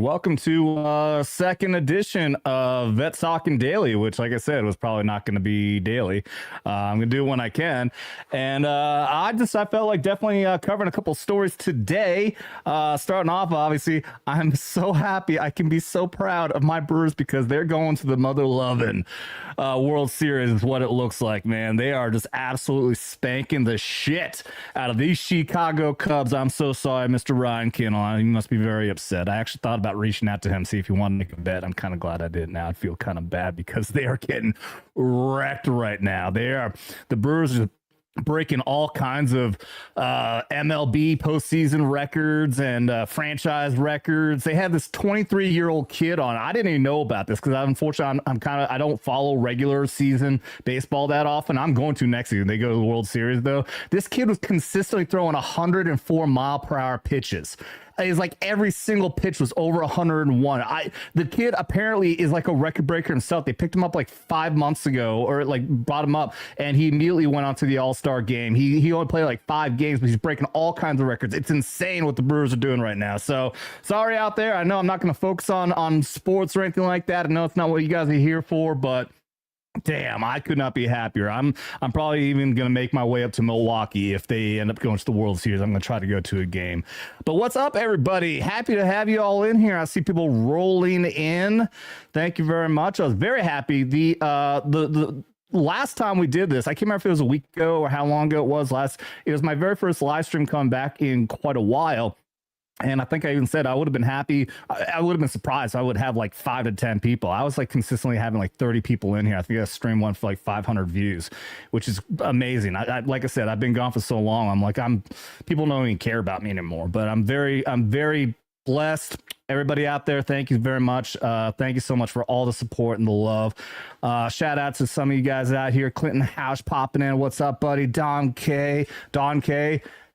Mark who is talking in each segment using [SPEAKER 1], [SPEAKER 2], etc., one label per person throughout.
[SPEAKER 1] Welcome to second edition of Vets Talkin Daily, which, like I said, was probably not going to be daily. I'm going to do it when I can. And I felt like definitely covering a couple of stories today. Starting off, obviously, I'm so happy. I can be so proud of my Brewers because they're going to the mother-loving World Series is what it looks like, man. They are just absolutely spanking the shit out of these Chicago Cubs. I'm so sorry, Mr. Ryan Kennel. He must be very upset. I actually thought about reaching out to him, see if he wanted to make a bet. I'm kind of glad I did now. I feel kind of bad because they are getting wrecked right now. The Brewers are breaking all kinds of MLB postseason records and franchise records. They had this 23-year-old kid on. I didn't even know about this because unfortunately I don't follow regular season baseball that often. I'm going to next season. They go to the World Series though. This kid was consistently throwing 104 mile per hour pitches. It's like every single pitch was over 101. The kid apparently is like a record breaker himself. They picked him up like 5 months ago, or like brought him up, and he immediately went on to the All-Star game. He only played like 5 games, but he's breaking all kinds of records. It's insane what the Brewers are doing right now. So sorry out there. I know I'm not going to focus on sports or anything like that. I know it's not what you guys are here for, but damn, I could not be happier. I'm probably even going to make my way up to Milwaukee if they end up going to the World Series. I'm going to try to go to a game. But what's up, everybody? Happy to have you all in here. I see people rolling in. Thank you very much. I was very happy. The last time we did this, I can't remember if it was a week ago or how long ago it was. It was my very first live stream coming back in quite a while. And I think I even said I would have been happy. I would have been surprised. I would have like 5 to 10 people. I was like consistently having like 30 people in here. I think I streamed one for like 500 views, which is amazing. Like I said, I've been gone for so long. People don't even care about me anymore. But I'm very blessed. Everybody out there, thank you very much. Thank you so much for all the support and the love. Shout out to some of you guys out here. Clinton House popping in. What's up, buddy? Don K.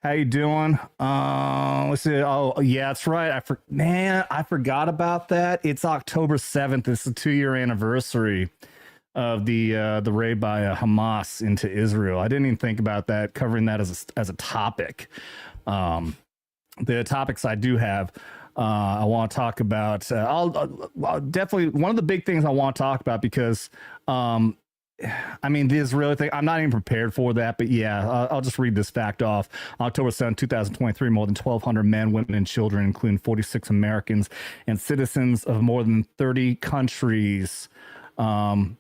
[SPEAKER 1] How you doing? Let's see. Oh, yeah, that's right. I forgot about that. It's October 7th. It's the 2-year anniversary of the raid by Hamas into Israel. I didn't even think about that, covering that as a topic. The topics I do have, I want to talk about. I'll definitely one of the big things I want to talk about because. The Israeli thing, I'm not even prepared for that, but yeah, I'll just read this fact off. October 7, 2023, more than 1,200 men, women, and children, including 46 Americans and citizens of more than 30 countries. Is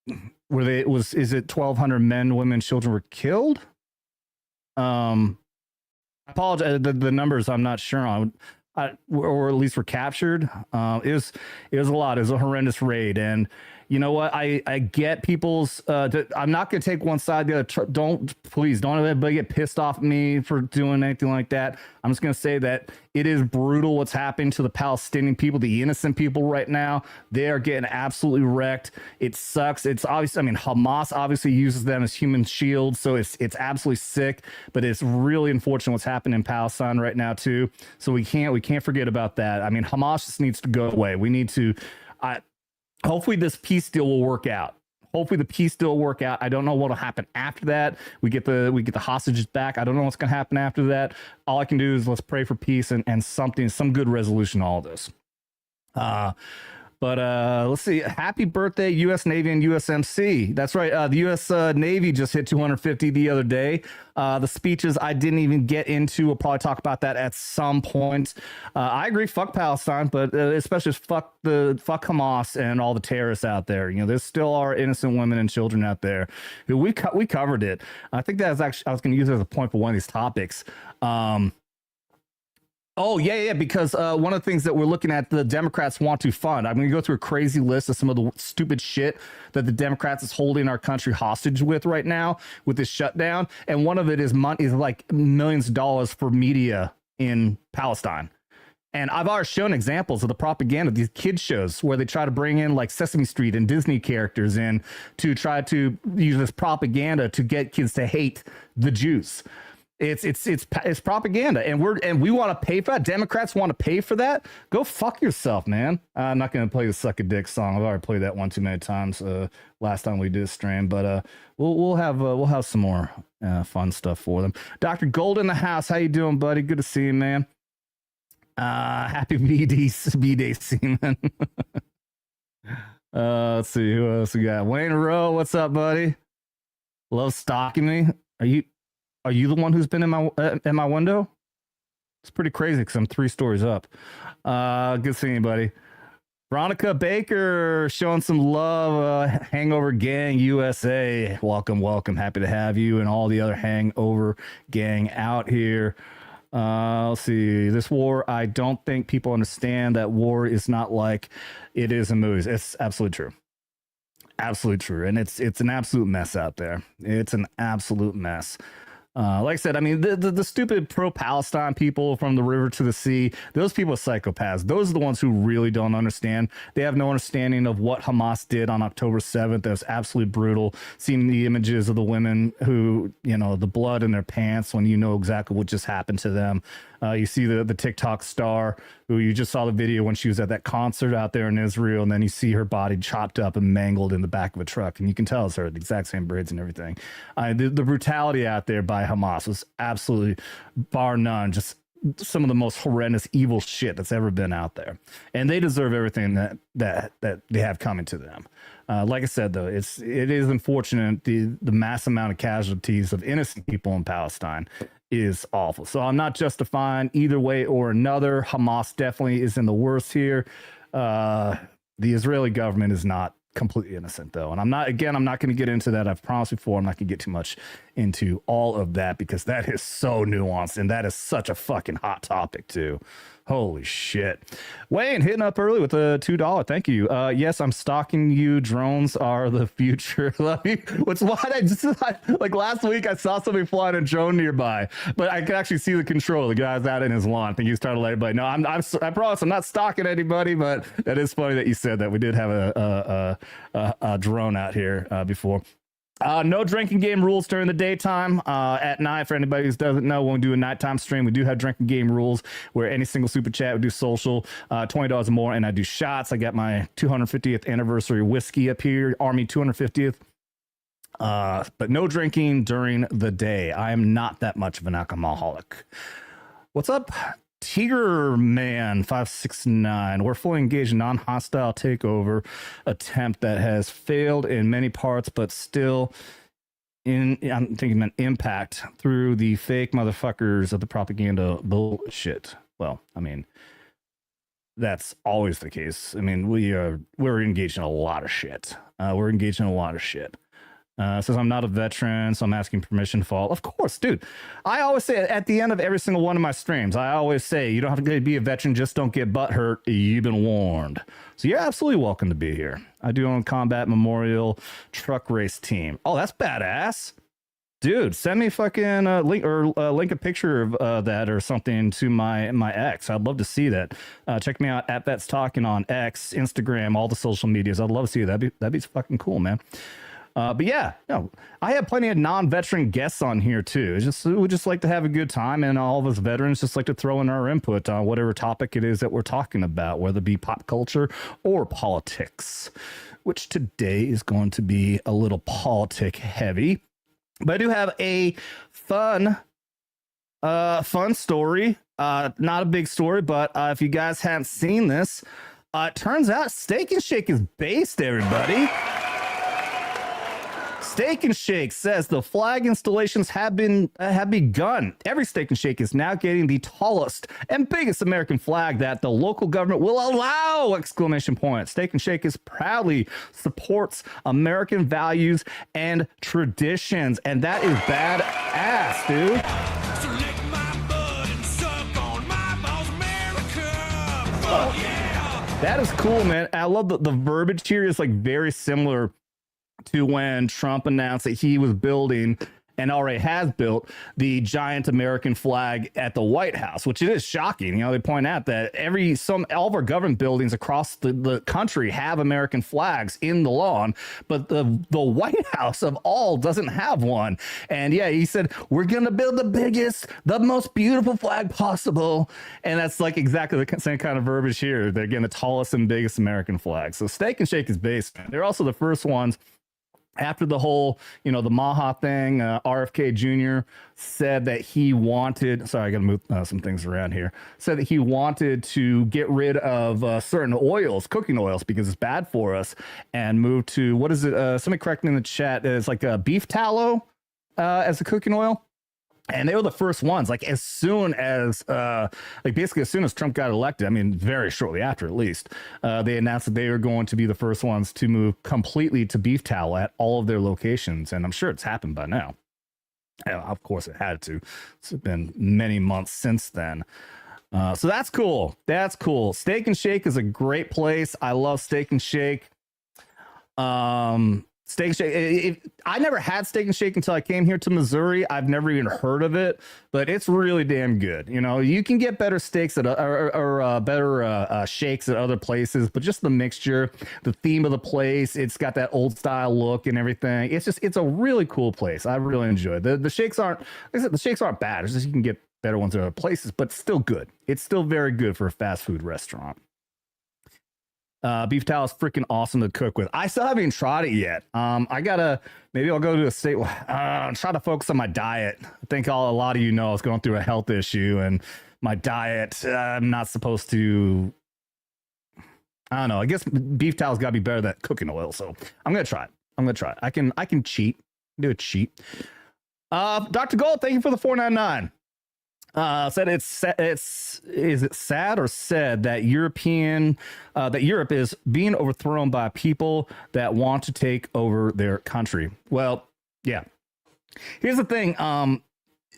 [SPEAKER 1] it 1,200 men, women, children were killed? I apologize. The numbers I'm not sure on. Or at least were captured. It was a lot. It was a horrendous raid, and you know what? I get people's. I'm not going to take one side. The other. Please don't let anybody get pissed off at me for doing anything like that. I'm just going to say that it is brutal what's happening to the Palestinian people, the innocent people right now. They are getting absolutely wrecked. It sucks. It's obviously. Hamas obviously uses them as human shields, so it's absolutely sick. But it's really unfortunate what's happening in Palestine right now too. So we can't forget about that. Hamas just needs to go away. We need to. Hopefully this peace deal will work out. Hopefully the peace deal will work out. I don't know what will happen after that. We get the hostages back. I don't know what's going to happen after that. All I can do is let's pray for peace and some good resolution to all this. But let's see. Happy birthday, U.S. Navy and USMC. That's right. The U.S. Navy just hit 250 the other day. The speeches I didn't even get into. We'll probably talk about that at some point. I agree. Fuck Palestine, but especially fuck Hamas and all the terrorists out there. There still are innocent women and children out there. We covered it. I think that was actually I was going to use it as a point for one of these topics. Oh, yeah, because one of the things that we're looking at, the Democrats want to fund. I'm going to go through a crazy list of some of the stupid shit that the Democrats is holding our country hostage with right now with this shutdown. And one of it is like millions of dollars for media in Palestine. And I've already shown examples of the propaganda, these kids shows where they try to bring in like Sesame Street and Disney characters in to try to use this propaganda to get kids to hate the Jews. It's propaganda, and we want to pay for that. Democrats want to pay for that. Go fuck yourself, man. I'm not going to play the "Suck a Dick" song. I've already played that one too many times. Last time we did a stream, but we'll have some more fun stuff for them. Dr. Gold in the house. How you doing, buddy? Good to see you, man. Happy B-Day seaman. Let's see who else we got. Wayne Rowe, what's up, buddy? Love stalking me. Are you the one who's been in my window? It's pretty crazy because I'm 3 stories up. Good seeing you, buddy. Veronica Baker showing some love. Hangover Gang USA. Welcome. Happy to have you and all the other Hangover Gang out here. Let's see. This war, I don't think people understand that war is not like it is in movies. It's absolutely true. Absolutely true. And it's an absolute mess out there. It's an absolute mess. Like I said, I mean, the stupid pro-Palestine people from the river to the sea, those people are psychopaths. Those are the ones who really don't understand. They have no understanding of what Hamas did on October 7th. That was absolutely brutal. Seeing the images of the women who, you know, the blood in their pants when you know exactly what just happened to them. You see the TikTok star who you just saw the video when she was at that concert out there in Israel, and then you see her body chopped up and mangled in the back of a truck, and you can tell it's her, the exact same braids and everything. The brutality out there by Hamas was absolutely, bar none, just some of the most horrendous, evil shit that's ever been out there, and they deserve everything that they have coming to them. Like I said, though, it is unfortunate the mass amount of casualties of innocent people in Palestine is awful. So I'm not justifying either way or another. Hamas definitely is in the worst here. The Israeli government is not completely innocent, though. And I'm not going to get into that. I've promised before, I'm not going to get too much into all of that because that is so nuanced and that is such a fucking hot topic, too. Holy shit. Wayne hitting up early with a $2. Thank you. Yes, I'm stalking you. Drones are the future. Which why I just like last week I saw somebody flying a drone nearby, but I could actually see the control. The guy's out in his lawn. I think he's trying to let everybody know. I promise I'm not stalking anybody, but that is funny that you said that. We did have a drone out here before. No drinking game rules during the daytime. At night, for anybody who doesn't know, when we do a nighttime stream, we do have drinking game rules where any single super chat, we do social, $20 or more, and I do shots. I got my 250th anniversary whiskey up here, Army 250th. But no drinking during the day. I am not that much of an alcoholic. What's up? Tiger Man 569. We're fully engaged in non-hostile takeover attempt that has failed in many parts, but still I'm thinking an impact through the fake motherfuckers of the propaganda bullshit. Well, I mean, that's always the case. I mean, we're engaged in a lot of shit. Says I'm not a veteran, so I'm asking permission for all. Of course, dude. I always say at the end of every single one of my streams, I always say, you don't have to be a veteran, just don't get butt hurt. You've been warned. So you're absolutely welcome to be here. I do own Combat Memorial Truck Race Team. Oh, that's badass. Dude, send me fucking link a picture of that or something to my X. I'd love to see that. Check me out at Vets Talkin on X, Instagram, all the social medias. I'd love to see that. That'd be fucking cool, man. But yeah, no, I have plenty of non-veteran guests on here too. We just like to have a good time, and all of us veterans just like to throw in our input on whatever topic it is that we're talking about, whether it be pop culture or politics, which today is going to be a little politic heavy. But I do have a fun story. Not a big story, but if you guys haven't seen this, it turns out Steak and Shake is based, everybody. Steak and Shake says the flag installations have begun. Every Steak and Shake is now getting the tallest and biggest American flag that the local government will allow! ! Steak and Shake is proudly supports American values and traditions, and that is badass, dude. Oh, yeah. That is cool, man. I love the verbiage here is like very similar to when Trump announced that he was building and already has built the giant American flag at the White House, which it is shocking. You know, they point out that all of our government buildings across the country have American flags in the lawn, but the White House of all doesn't have one. And yeah, he said, we're going to build the biggest, the most beautiful flag possible. And that's like exactly the same kind of verbiage here. They're getting the tallest and biggest American flag. So Steak and Shake is based. They're also the first ones after the whole, the Maha thing, RFK Jr. said that he wanted, sorry, I got to move some things around here, said that he wanted to get rid of certain oils, cooking oils, because it's bad for us, and move to, what is it? Somebody correct me in the chat. It's like beef tallow as a cooking oil. And they were the first ones, like as soon as, basically as soon as Trump got elected, I mean, very shortly after at least, they announced that they were going to be the first ones to move completely to beef tallow at all of their locations. And I'm sure it's happened by now. Of course it had to. It's been many months since then. So that's cool. That's cool. Steak and Shake is a great place. I love Steak and Shake. Steak and Shake. I never had Steak and Shake until I came here to Missouri. I've never even heard of it, but it's really damn good. You can get better steaks or better shakes at other places, but just the mixture, the theme of the place, it's got that old style look and everything. It's a really cool place. I really enjoy it. The shakes aren't, like I said, the shakes aren't bad. It's just you can get better ones at other places, but still good. It's still very good for a fast food restaurant. Beef tallow is freaking awesome to cook with. I still haven't even tried it yet. Maybe I'll go to a state, try to focus on my diet. I think a lot of I was going through a health issue, and my diet, I'm not supposed to, I don't know. I guess beef tallow's got to be better than cooking oil. So I'm going to try it. I can cheat, do a cheat. Dr. Gold, thank you for the $4.99. Said is it sad or said that Europe is being overthrown by people that want to take over their country? Well, yeah. Here's the thing.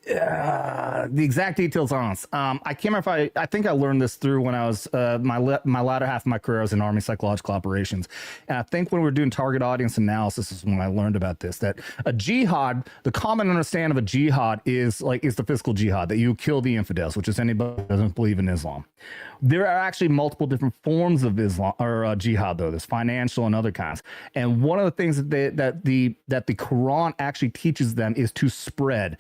[SPEAKER 1] The exact details on this. I can't remember if I think I learned this through when I was my latter half of my career. I was in Army Psychological Operations, and I think when we were doing target audience analysis is when I learned about this. That a jihad, the common understanding of a jihad is the physical jihad, that you kill the infidels, which is anybody who doesn't believe in Islam. There are actually multiple different forms of Islam or jihad, though. There's financial and other kinds. And one of the things that the Quran actually teaches them is to spread,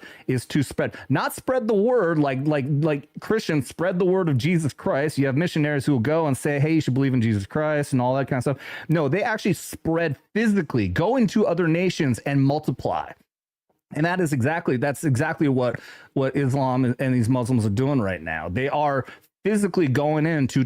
[SPEAKER 1] not spread the word like Christians spread the word of Jesus Christ. You have missionaries who will go and say, hey, you should believe in Jesus Christ and all that kind of stuff. No, they actually spread physically, go into other nations and multiply. And that's exactly what Islam and these Muslims are doing right now. They are physically going in to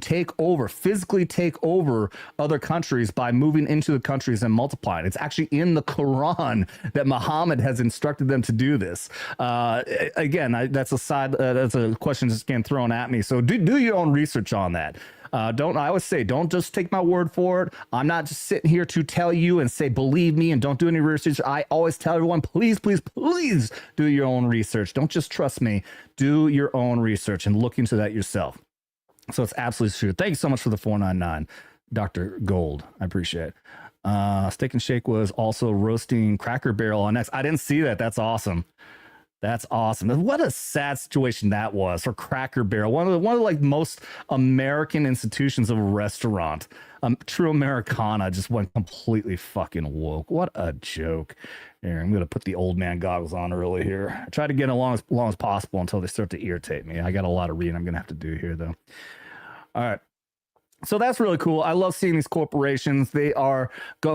[SPEAKER 1] physically take over other countries by moving into the countries and multiplying. It's actually in the Quran that Muhammad has instructed them to do this. Again, that's a question that's getting thrown at me. So do your own research on that. I always say, don't just take my word for it. I'm not just sitting here to tell you and say, believe me and don't do any research. I always tell everyone, please, please, please do your own research. Don't just trust me. Do your own research and look into that yourself. So it's absolutely true. Thank you so much for the $4.99, Dr. Gold. I appreciate it. Steak and Shake was also roasting Cracker Barrel on X. I didn't see that. That's awesome. That's awesome. What a sad situation that was for Cracker Barrel. One of the most American institutions of a restaurant. True Americana just went completely fucking woke. What a joke. Here, I'm going to put the old man goggles on early here. I try to get along as long as possible until they start to irritate me. I got a lot of reading I'm going to have to do here, though. All right. So that's really cool. I love seeing these corporations. They are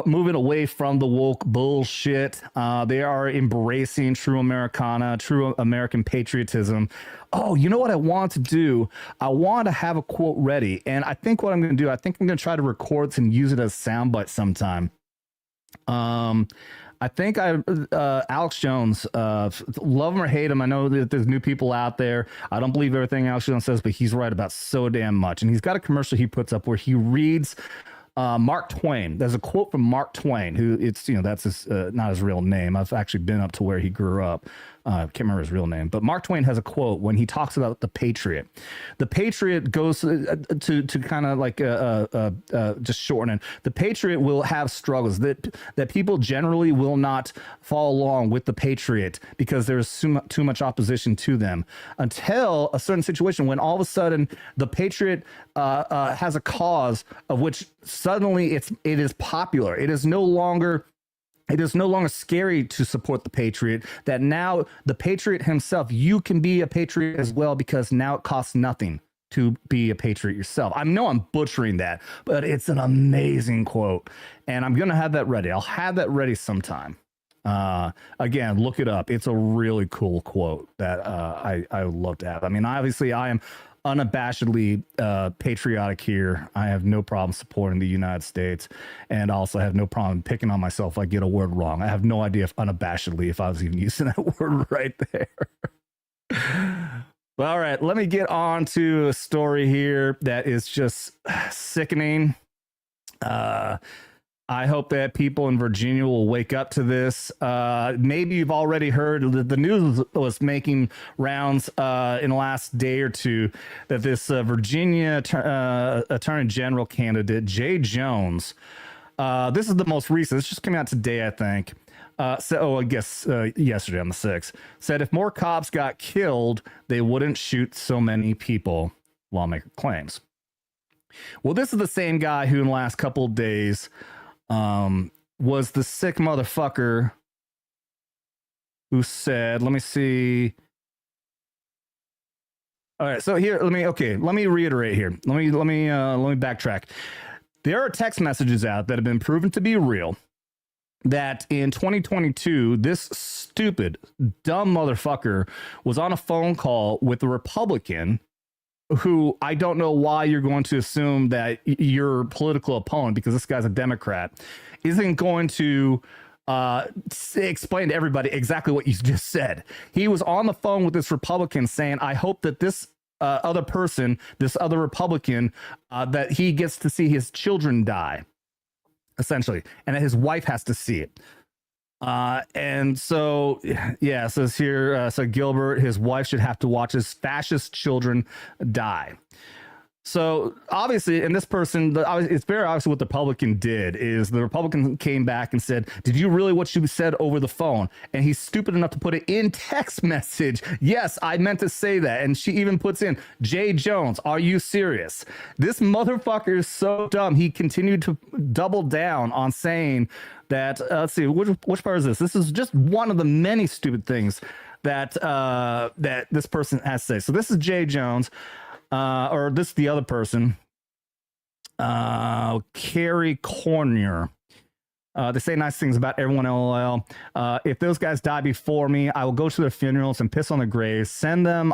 [SPEAKER 1] moving away from the woke bullshit. They are embracing true Americana, true American patriotism. Oh, you know what I want to do? I want to have a quote ready. And I think what I'm going to do, I think I'm going to try to record this and use it as soundbite sometime. I think Alex Jones, love him or hate him. I know that there's new people out there. I don't believe everything Alex Jones says, but he's right about so damn much. And he's got a commercial he puts up where he reads Mark Twain. There's a quote from Mark Twain, who that's his, not his real name. I've actually been up to where he grew up. I can't remember his real name, but Mark Twain has a quote when he talks about the Patriot. The Patriot goes to kind of like just shorten it. The Patriot will have struggles that people generally will not follow along with the Patriot because there's too much opposition to them until a certain situation when all of a sudden the Patriot has a cause of which suddenly it is popular. It is no longer scary to support the Patriot, that now the Patriot himself, you can be a Patriot as well because now it costs nothing. to be a patriot yourself. I know I'm butchering that, but it's an amazing quote. And I'm going to have that ready. I'll have that ready sometime. Again, look it up. It's a really cool quote that I would love to have. I mean, obviously, I am unabashedly patriotic here. I have no problem supporting the United States, and also have no problem picking on myself if I get a word wrong. I have no idea if unabashedly, if I was even using that word right there. Well, all right, let me get on to a story here that is just sickening. I hope that people in Virginia will wake up to this. Maybe you've already heard the news was making rounds in the last day or two that this Virginia Attorney General candidate, Jay Jones, this is the most recent. This just came out today, I think. I guess yesterday on the 6th, said if more cops got killed, they wouldn't shoot so many people, lawmaker claims. Well, this is the same guy who in the last couple of days was the sick motherfucker who said, let me see. All right, so here, let me reiterate here. Let me backtrack. There are text messages out that have been proven to be real that in 2022, this stupid, dumb motherfucker was on a phone call with a Republican who I don't know why you're going to assume that your political opponent, because this guy's a Democrat, isn't going to explain to everybody exactly what you just said. He was on the phone with this Republican saying, I hope that this other person, this other Republican, that he gets to see his children die, essentially, and that his wife has to see it. And so, yeah, it says here, so Gilbert, his wife should have to watch his fascist children die. So obviously, and this person, it's very obvious what the Republican did is the Republican came back and said, did you really what you said over the phone? And he's stupid enough to put it in text message. Yes, I meant to say that. And she even puts in, Jay Jones, are you serious? This motherfucker is so dumb. He continued to double down on saying that, let's see, which part is this? This is just one of the many stupid things that that this person has to say. So this is Jay Jones. Or this is the other person, Carrie Cornier. They say nice things about everyone, LOL. If those guys die before me, I will go to their funerals and piss on their graves, send them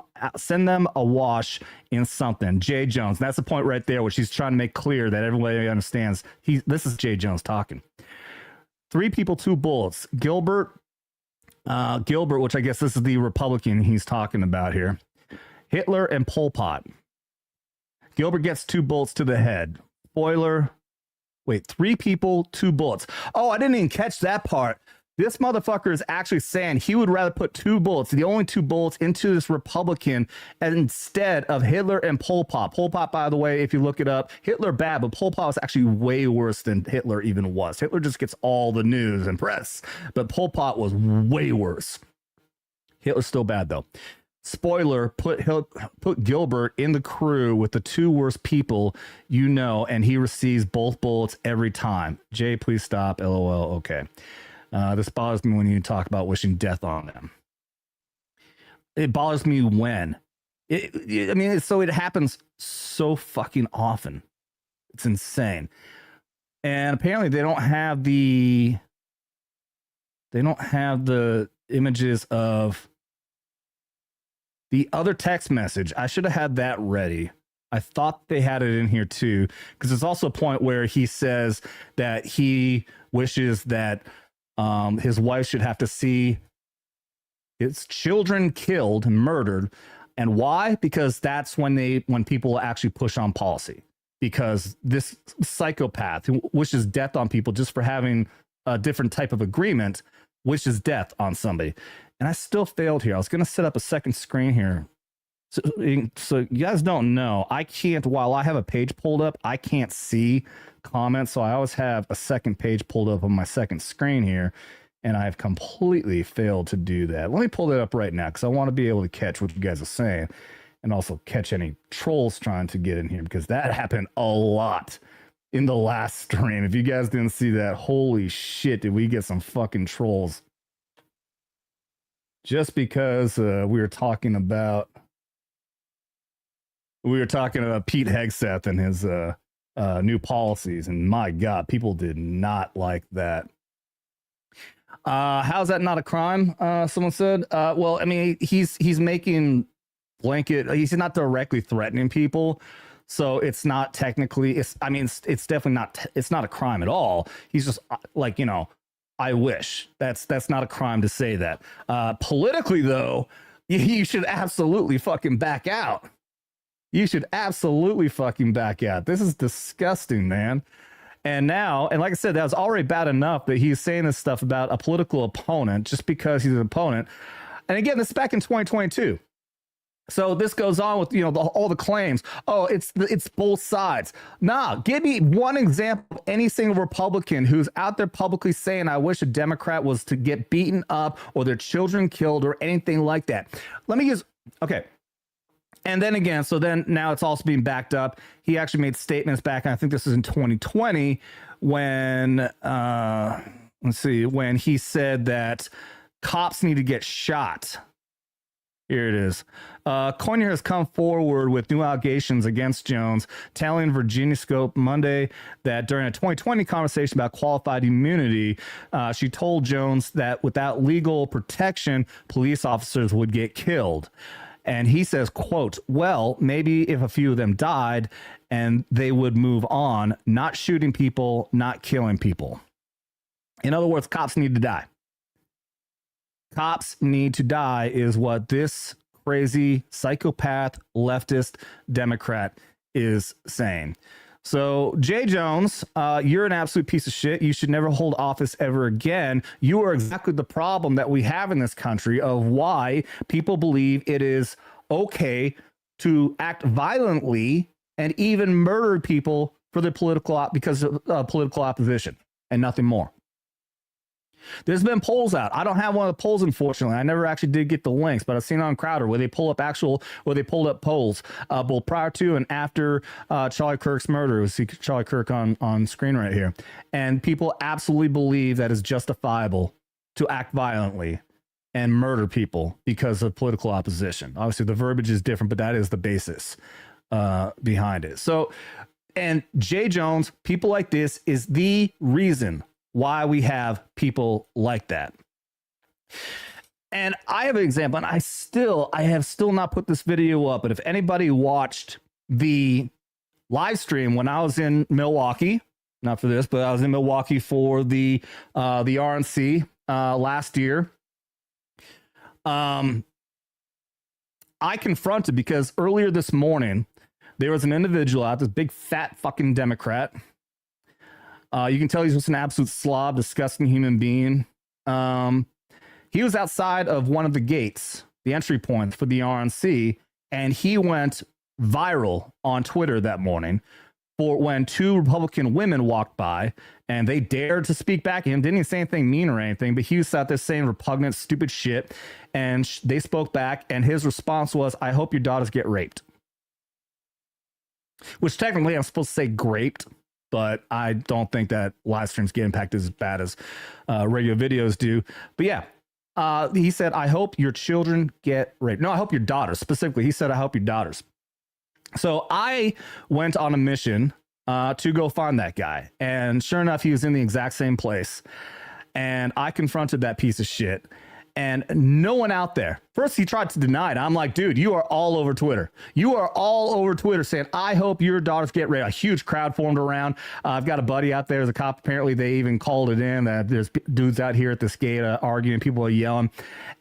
[SPEAKER 1] a wash in something. Jay Jones. That's the point right there, which he's trying to make clear that everybody understands. This is Jay Jones talking. 3 people, 2 bullets. Gilbert, which I guess this is the Republican he's talking about here. Hitler and Pol Pot. Gilbert gets 2 bullets to the head. Spoiler. Wait, 3 people, 2 bullets. Oh, I didn't even catch that part. This motherfucker is actually saying he would rather put 2 bullets, the only 2 bullets, into this Republican instead of Hitler and Pol Pot. Pol Pot, by the way, if you look it up, Hitler bad, but Pol Pot was actually way worse than Hitler even was. Hitler just gets all the news and press, but Pol Pot was way worse. Hitler's still bad, though. Spoiler, put Gilbert in the crew with the 2 worst people you know, and he receives both bullets every time. Jay, please stop. LOL. Okay. This bothers me when you talk about wishing death on them. It bothers me when. It happens so fucking often. It's insane. And apparently they don't have the images of the other text message. I should have had that ready. I thought they had it in here too, because there's also a point where he says that he wishes that his wife should have to see his children killed and murdered. And why? Because that's when people actually push on policy. Because this psychopath who wishes death on people just for having a different type of agreement wishes death on somebody. And I still failed here. I was going to set up a second screen here. So you guys don't know, I can't, while I have a page pulled up, I can't see comments. So I always have a second page pulled up on my second screen here. And I've completely failed to do that. Let me pull that up right now because I want to be able to catch what you guys are saying and also catch any trolls trying to get in here, because that happened a lot in the last stream. If you guys didn't see that, holy shit, did we get some fucking trolls. Just because we were talking about We were talking about Pete Hegseth and his new policies, and my God, people did not like that. How's that not a crime? Someone said. Well, I mean, he's making blanket. He's not directly threatening people, so it's not technically. It's definitely not. It's not a crime at all. He's just like, I wish that's not a crime to say that. Politically, though, you should absolutely fucking back out. You should absolutely fucking back out. This is disgusting, man. And now, and like I said, that was already bad enough that he's saying this stuff about a political opponent just because he's an opponent. And again, this is back in 2022. So this goes on with, all the claims. Oh, it's both sides. Nah, give me one example of any single Republican who's out there publicly saying, I wish a Democrat was to get beaten up or their children killed or anything like that. Let me use, okay. And then again, so then now it's also being backed up. He actually made statements back, and I think this is in 2020, when, when he said that cops need to get shot. Here it is. Coyne has come forward with new allegations against Jones, telling Virginia Scope Monday that during a 2020 conversation about qualified immunity, she told Jones that without legal protection, police officers would get killed. And he says, quote, well, maybe if a few of them died and they would move on, not shooting people, not killing people. In other words, cops need to die. Cops need to die is what this crazy psychopath leftist Democrat is saying. So, Jay Jones, you're an absolute piece of shit. You should never hold office ever again. You are exactly the problem that we have in this country of why people believe it is okay to act violently and even murder people for their because of political opposition and nothing more. There's been polls out. I don't have one of the polls, unfortunately. I never actually did get the links, but I've seen it on Crowder where they pulled up polls both prior to and after Charlie Kirk's murder. We see Charlie Kirk on screen right here. And people absolutely believe that it's justifiable to act violently and murder people because of political opposition. Obviously, the verbiage is different, but that is the basis behind it. So, and Jay Jones, people like this is the reason why we have people like that. And I have an example, and I have still not put this video up, but if anybody watched the live stream when I was in Milwaukee, not for this, but I was in Milwaukee for the RNC last year. I confronted, because earlier this morning, there was an individual out, this big fat fucking Democrat. You can tell he's just an absolute slob, disgusting human being. He was outside of one of the gates, the entry points for the RNC, and he went viral on Twitter that morning for when two Republican women walked by and they dared to speak back at him. Didn't even say anything mean or anything, but he was out there saying repugnant, stupid shit. And they spoke back, and his response was, I hope your daughters get raped. Which technically I'm supposed to say graped, but I don't think that live streams get impacted as bad as regular videos do. But yeah, he said, I hope your children get raped. No, I hope your daughters. Specifically, he said, I hope your daughters. So I went on a mission to go find that guy. And sure enough, he was in the exact same place. And I confronted that piece of shit. And no one out there. First, he tried to deny it. I'm like, dude, you are all over Twitter. You are all over Twitter saying, I hope your daughters get raped. A huge crowd formed around. I've got a buddy out there as a cop. Apparently, they even called it in that there's dudes out here at this gate arguing. People are yelling.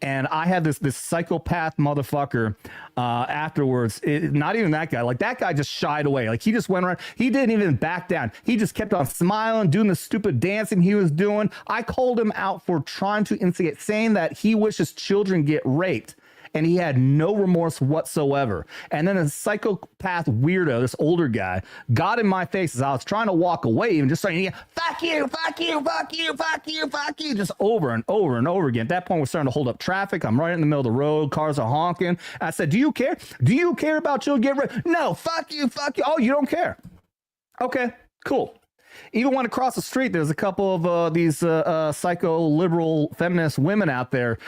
[SPEAKER 1] And I had this psychopath motherfucker afterwards. Not even that guy. Like, that guy just shied away. Like, he just went around. He didn't even back down. He just kept on smiling, doing the stupid dancing he was doing. I called him out for trying to instigate, saying that he wishes children get raped. And he had no remorse whatsoever. And then a psychopath weirdo, this older guy, got in my face as I was trying to walk away and just saying, fuck you, fuck you, fuck you, fuck you, fuck you, just over and over and over again. At that point, we're starting to hold up traffic. I'm right in the middle of the road. Cars are honking. I said, do you care? Do you care about children getting raped? No, fuck you, fuck you. Oh, you don't care. Okay, cool. Even went across the street. There's a couple of these psycho-liberal feminist women out there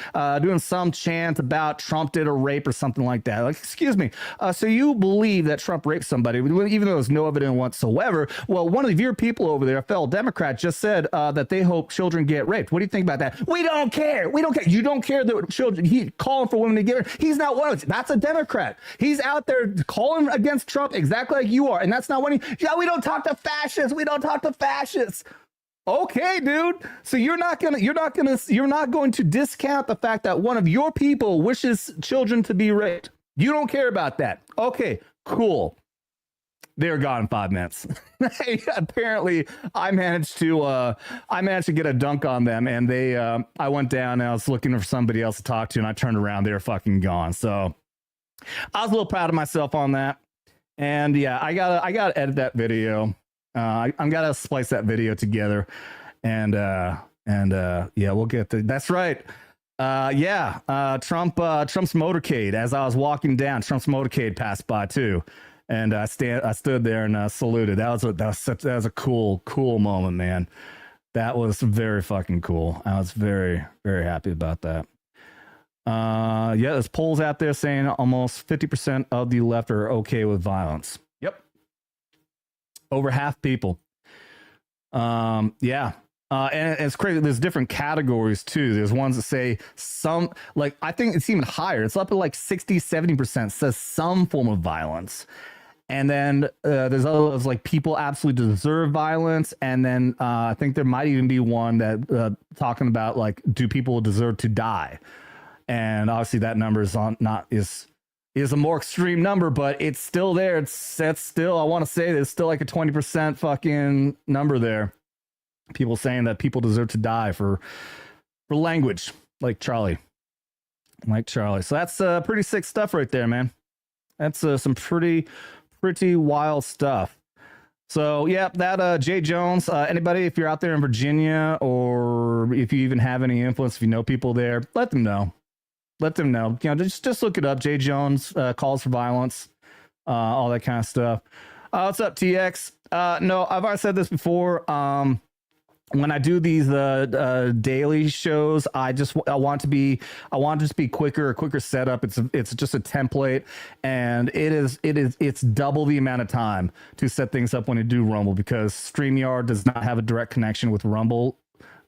[SPEAKER 1] doing some chant about Trump did a rape or something like that. Like, excuse me. So you believe that Trump raped somebody, even though there's no evidence whatsoever? Well, one of your people over there, a fellow Democrat, just said that they hope children get raped. What do you think about that? We don't care. We don't care. You don't care that children. He calling for women to get raped. He's not one of them. That's a Democrat. He's out there calling against Trump exactly like you are, and that's not what yeah, we don't talk to fascists. We don't talk to fascists. Okay, dude. So you're not going to discount the fact that one of your people wishes children to be raped. You don't care about that. Okay, cool. They're gone in 5 minutes. Apparently, I managed to get a dunk on them, and I went down and I was looking for somebody else to talk to, and I turned around, they were fucking gone. So I was a little proud of myself on that. And yeah, I gotta edit that video. I'm gonna splice that video together, and yeah, we'll get to. That's right. Trump's motorcade. As I was walking down, Trump's motorcade passed by too, and I stood there and saluted. That was a cool moment, man. That was very fucking cool. I was very, very happy about that. Yeah, there's polls out there saying almost 50% of the left are okay with violence. Yep. Over half people. Yeah. And it's crazy. There's different categories too. There's ones that say some, like, I think it's even higher. It's up to like 60, 70% says some form of violence. And then there's others like people absolutely deserve violence. And then I think there might even be one that talking about like, do people deserve to die? And obviously that number is a more extreme number, but it's still there. That's still, I want to say there's still like a 20% fucking number there. People saying that people deserve to die for language like Charlie. So that's pretty sick stuff right there, man. That's some pretty wild stuff. So yeah, that Jay Jones, anybody, if you're out there in Virginia, or if you even have any influence, if you know people there, let them know. You know, just look it up. Jay Jones calls for violence, all that kind of stuff. What's up, TX? No, I've already said this before. When I do these daily shows, I want to just be quicker, a quicker setup. It's just a template, and it's double the amount of time to set things up when you do Rumble, because StreamYard does not have a direct connection with Rumble,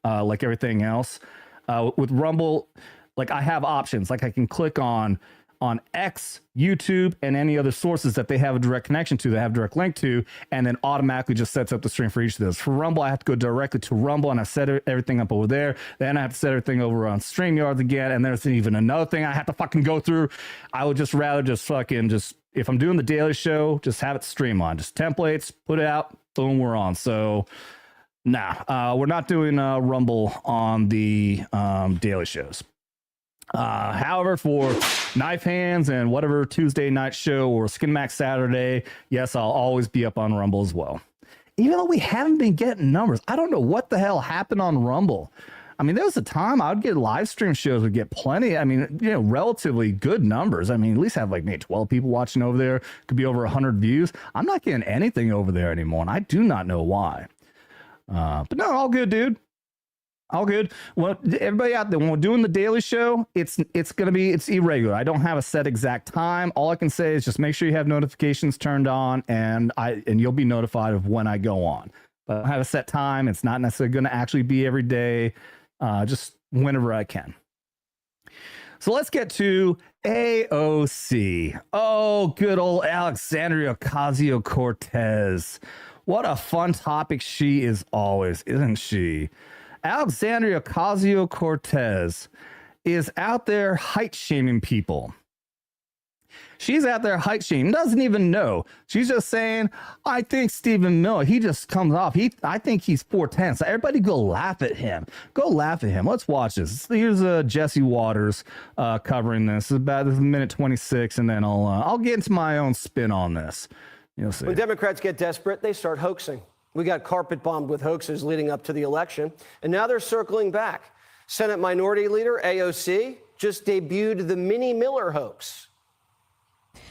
[SPEAKER 1] like everything else. With Rumble, like I have options, like I can click on X, YouTube, and any other sources that they have a direct connection to, they have a direct link to, and then automatically just sets up the stream for each of those. For Rumble, I have to go directly to Rumble, and I set everything up over there. Then I have to set everything over on StreamYard again, and there's even another thing I have to fucking go through. I would just rather if I'm doing the daily show, just have it streamlined. Just templates, put it out, boom, we're on. So, nah, we're not doing Rumble on the daily shows. However, for Knife Hands and whatever Tuesday night show or Skin Max Saturday, yes, I'll always be up on Rumble as well. Even though we haven't been getting numbers, I don't know what the hell happened on Rumble. I mean, there was a time I would get live stream shows, would get plenty. I mean, you know, relatively good numbers. I mean, at least have like maybe 12 people watching over there. Could be over 100 views. I'm not getting anything over there anymore, and I do not know why. But no, all good, dude. All good. Well, everybody out there, when we're doing the daily show, it's irregular. I don't have a set exact time. All I can say is just make sure you have notifications turned on, and you'll be notified of when I go on. But I don't have a set time. It's not necessarily going to actually be every day. Just whenever I can. So let's get to AOC. Oh, good old Alexandria Ocasio-Cortez. What a fun topic she is always, isn't she? Alexandria Ocasio-Cortez is out there height shaming people. She's out there height shaming, doesn't even know. She's just saying, I think Stephen Miller, he just comes off. I think he's 4'10". So everybody go laugh at him. Go laugh at him. Let's watch this. Here's Jesse Waters covering this. This is minute 26, and then I'll get into my own spin on this. You'll see.
[SPEAKER 2] When Democrats get desperate, they start hoaxing. We got carpet bombed with hoaxes leading up to the election, and now they're circling back. Senate Minority Leader AOC just debuted the Mini Miller hoax.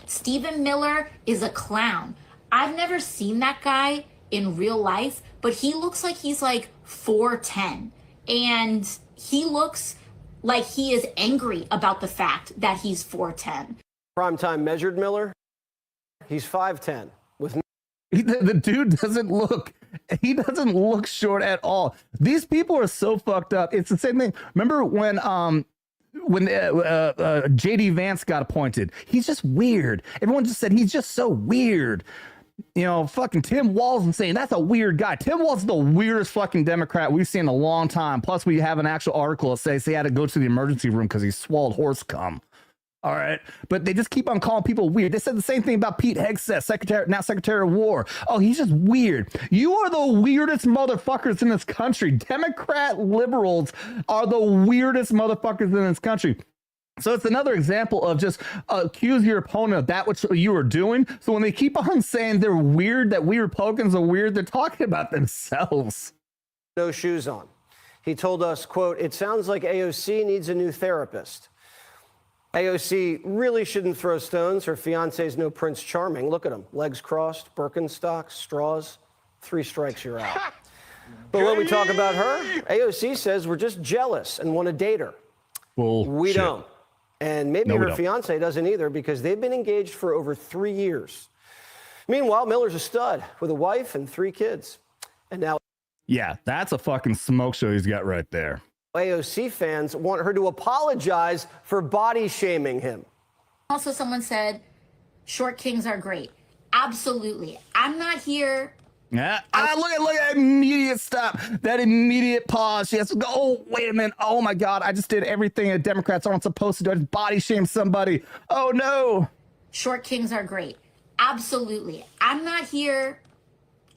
[SPEAKER 3] Stephen Miller is a clown. I've never seen that guy in real life, but he looks like he's like 4'10", and he looks like he is angry about the fact that he's 4'10".
[SPEAKER 2] Primetime measured Miller. He's 5'10" with
[SPEAKER 1] the dude doesn't look short at all. These people are so fucked up. It's the same thing. Remember when JD Vance got appointed? He's just weird. Everyone just said he's just so weird. You know, fucking Tim Walz and saying that's a weird guy. Tim Walz is the weirdest fucking Democrat we've seen in a long time. Plus, we have an actual article that says he had to go to the emergency room because he swallowed horse cum. All right. But they just keep on calling people weird. They said the same thing about Pete Hegseth, Secretary of War. Oh, he's just weird. You are the weirdest motherfuckers in this country. Democrat liberals are the weirdest motherfuckers in this country. So it's another example of just accuse your opponent of that which you are doing. So when they keep on saying they're weird, that we Republicans are weird, they're talking about themselves.
[SPEAKER 2] no shoes on. He told us, quote, "It sounds like AOC needs a new therapist." AOC really shouldn't throw stones. Her fiance's no Prince Charming. Look at him. Legs crossed, Birkenstocks, straws. 3 strikes, you're out. But when we talk about her, AOC says we're just jealous and want to date her.
[SPEAKER 1] Well,
[SPEAKER 2] we don't. And maybe her
[SPEAKER 1] don't.
[SPEAKER 2] fiance doesn't either, because they've been engaged for over 3 years. Meanwhile, Miller's a stud with a wife and 3 kids. And now
[SPEAKER 1] Yeah, that's a fucking smoke show he's got right there.
[SPEAKER 2] AOC fans want her to apologize for body shaming him.
[SPEAKER 3] Also, someone said, short kings are great. Absolutely. I'm not here.
[SPEAKER 1] Yeah. Look at that immediate stop. That immediate pause. She has to go, oh, wait a minute. Oh, my God. I just did everything that Democrats aren't supposed to do. I just body shame somebody. Oh, no.
[SPEAKER 3] Short kings are great. Absolutely. I'm not here.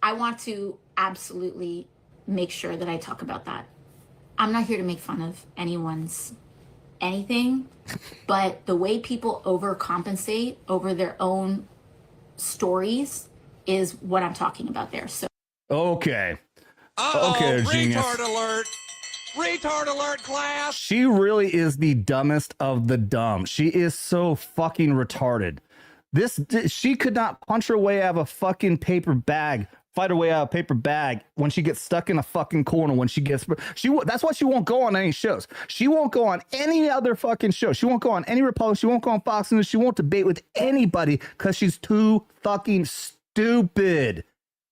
[SPEAKER 3] I want to absolutely make sure that I talk about that. I'm not here to make fun of anyone's anything, but the way people overcompensate over their own stories is what I'm talking about there. So
[SPEAKER 1] Okay. Okay, genius.
[SPEAKER 4] Retard alert. Retard alert, class.
[SPEAKER 1] She really is the dumbest of the dumb. She is so fucking retarded. She could not punch her way out of a fucking paper bag, fight her way out of a paper bag when she gets stuck in a fucking corner. That's why she won't go on any shows. She won't go on any other fucking show. She won't go on any Republican. She won't go on Fox News. She won't debate with anybody because she's too fucking stupid.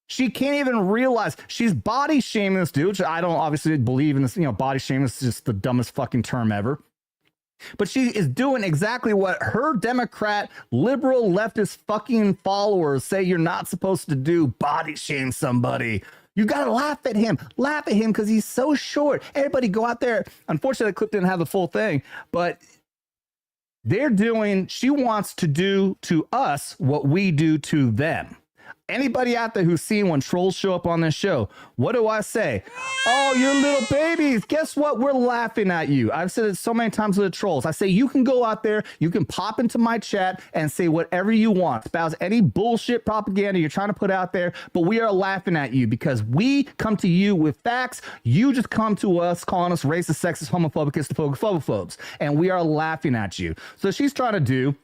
[SPEAKER 1] She can't even realize she's body shaming this dude, which I don't obviously believe in this. You know, body shaming is just the dumbest fucking term ever. But she is doing exactly what her Democrat, liberal, leftist fucking followers say you're not supposed to do, body shame somebody. You got to laugh at him because he's so short. Everybody go out there. Unfortunately, the clip didn't have the full thing, but she wants to do to us what we do to them. Anybody out there who's seen when trolls show up on this show, what do I say? Oh, you're little babies. Guess what? We're laughing at you. I've said it so many times with the trolls. I say, you can go out there, you can pop into my chat and say whatever you want, espouse any bullshit propaganda you're trying to put out there, but we are laughing at you because we come to you with facts. You just come to us calling us racist, sexist, homophobic, histophobes, and we are laughing at you. So she's trying to do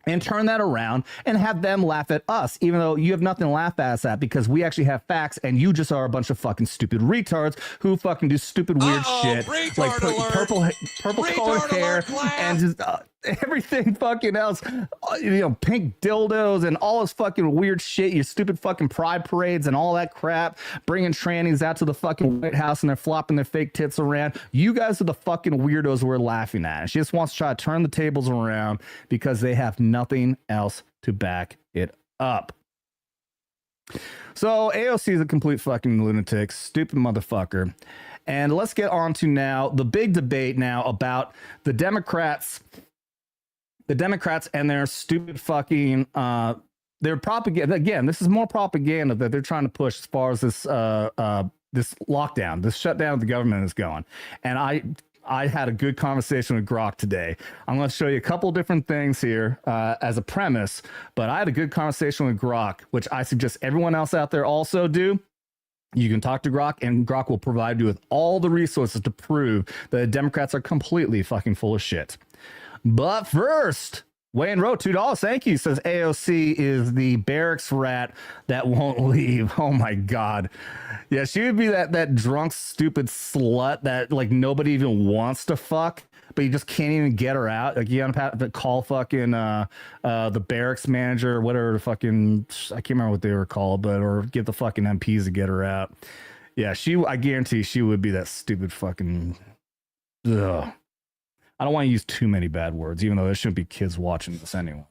[SPEAKER 1] and turn that around and have them laugh at us, even though you have nothing to laugh at us at because we actually have facts and you just are a bunch of fucking stupid retards who fucking do stupid weird shit like purple colored hair and just everything fucking else, pink dildos and all this fucking weird shit, your stupid fucking pride parades and all that crap, bringing trannies out to the fucking White House and they're flopping their fake tits around. You guys are the fucking weirdos we're laughing at. And she just wants to try to turn the tables around because they have nothing else to back it up. So AOC is a complete fucking lunatic, stupid motherfucker. And let's get on to now the big debate now about the Democrats and their stupid fucking their propaganda. Again, this is more propaganda that they're trying to push as far as this lockdown, this shutdown of the government is going. And I had a good conversation with Grok today. I'm going to show you a couple different things here as a premise, but I had a good conversation with Grok, which I suggest everyone else out there also do. You can talk to Grok, and Grok will provide you with all the resources to prove that the Democrats are completely fucking full of shit. But first, Wayne wrote $2. Thank you. Says AOC is the barracks rat that won't leave. Oh my God. Yeah, she would be that drunk, stupid slut that like nobody even wants to fuck, but you just can't even get her out. Like you have to call fucking the barracks manager, whatever the fucking, I can't remember what they were called, but or get the fucking MPs to get her out. Yeah, I guarantee she would be that stupid fucking. Ugh. I don't want to use too many bad words, even though there shouldn't be kids watching this anyway.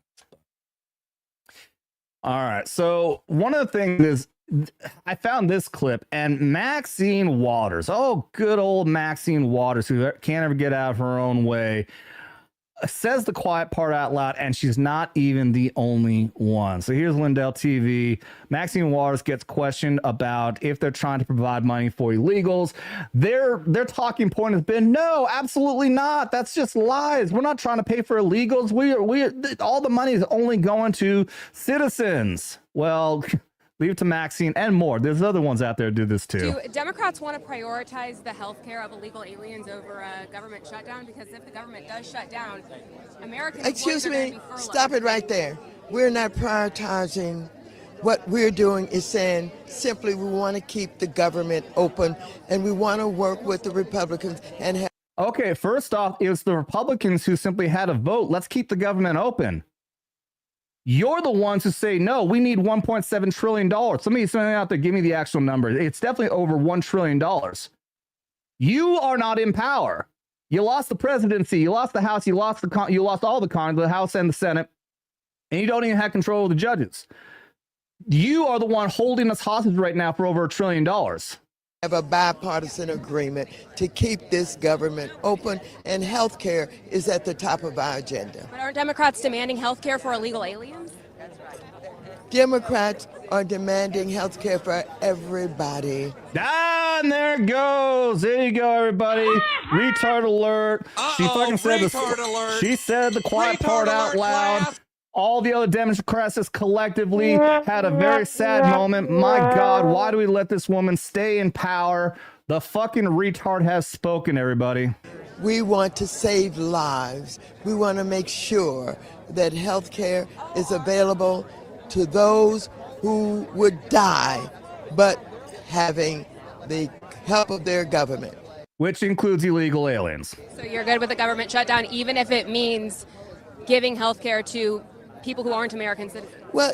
[SPEAKER 1] All right. So one of the things is I found this clip and Maxine Waters. Oh, good old Maxine Waters, who can't ever get out of her own way, says the quiet part out loud, and she's not even the only one. So here's Lindell TV. Maxine Waters gets questioned about if they're trying to provide money for illegals. Their talking point has been, no, absolutely not. That's just lies. We're not trying to pay for illegals. We all the money is only going to citizens. Well, leave it to Maxine and more. There's other ones out there who do this too.
[SPEAKER 5] Do Democrats want to prioritize the health care of illegal aliens over a government shutdown? Because if the government does shut down, American
[SPEAKER 6] Excuse
[SPEAKER 5] employees are going to
[SPEAKER 6] me,
[SPEAKER 5] be furloughed.
[SPEAKER 6] stop it right there. We're not prioritizing. What we're doing is saying simply we want to keep the government open and we want to work with the Republicans and have.
[SPEAKER 1] Okay, first off, it was the Republicans who simply had a vote. Let's keep the government open. You're the ones who say, no, we need $1.7 trillion. Somebody out there, give me the actual number. It's definitely over $1 trillion. You are not in power. You lost the presidency. You lost the House. You lost all the Congress, the House and the Senate. And you don't even have control of the judges. You are the one holding us hostage right now for over $1 trillion.
[SPEAKER 6] Have a bipartisan agreement to keep this government open, and health care is at the top of our agenda.
[SPEAKER 5] But aren't Democrats demanding health care for illegal aliens?
[SPEAKER 6] Democrats are demanding health care for everybody.
[SPEAKER 1] Ah, and there it goes. There you go, everybody. Retard alert. She fucking said
[SPEAKER 4] retard alert.
[SPEAKER 1] She said the quiet
[SPEAKER 4] Retard
[SPEAKER 1] part out
[SPEAKER 4] alert,
[SPEAKER 1] loud.
[SPEAKER 4] class.
[SPEAKER 1] All the other Democrats collectively had a very sad moment. My God, why do we let this woman stay in power? The fucking retard has spoken, everybody.
[SPEAKER 6] We want to save lives. We want to make sure that health care is available to those who would die, but having the help of their government.
[SPEAKER 1] Which includes illegal aliens.
[SPEAKER 5] So you're good with the government shutdown, even if it means giving health care to people who aren't American citizens?
[SPEAKER 6] Well,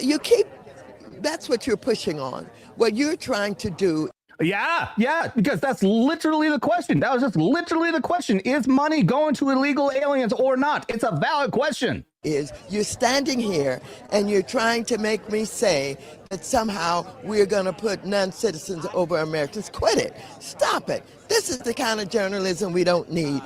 [SPEAKER 6] that's what you're pushing on. What you're trying to do.
[SPEAKER 1] Yeah, because that's literally the question. That was just literally the question. Is money going to illegal aliens or not? It's a valid question.
[SPEAKER 6] Is you're standing here and you're trying to make me say that somehow we're going to put non-citizens over Americans. Quit it. Stop it. This is the kind of journalism we don't need.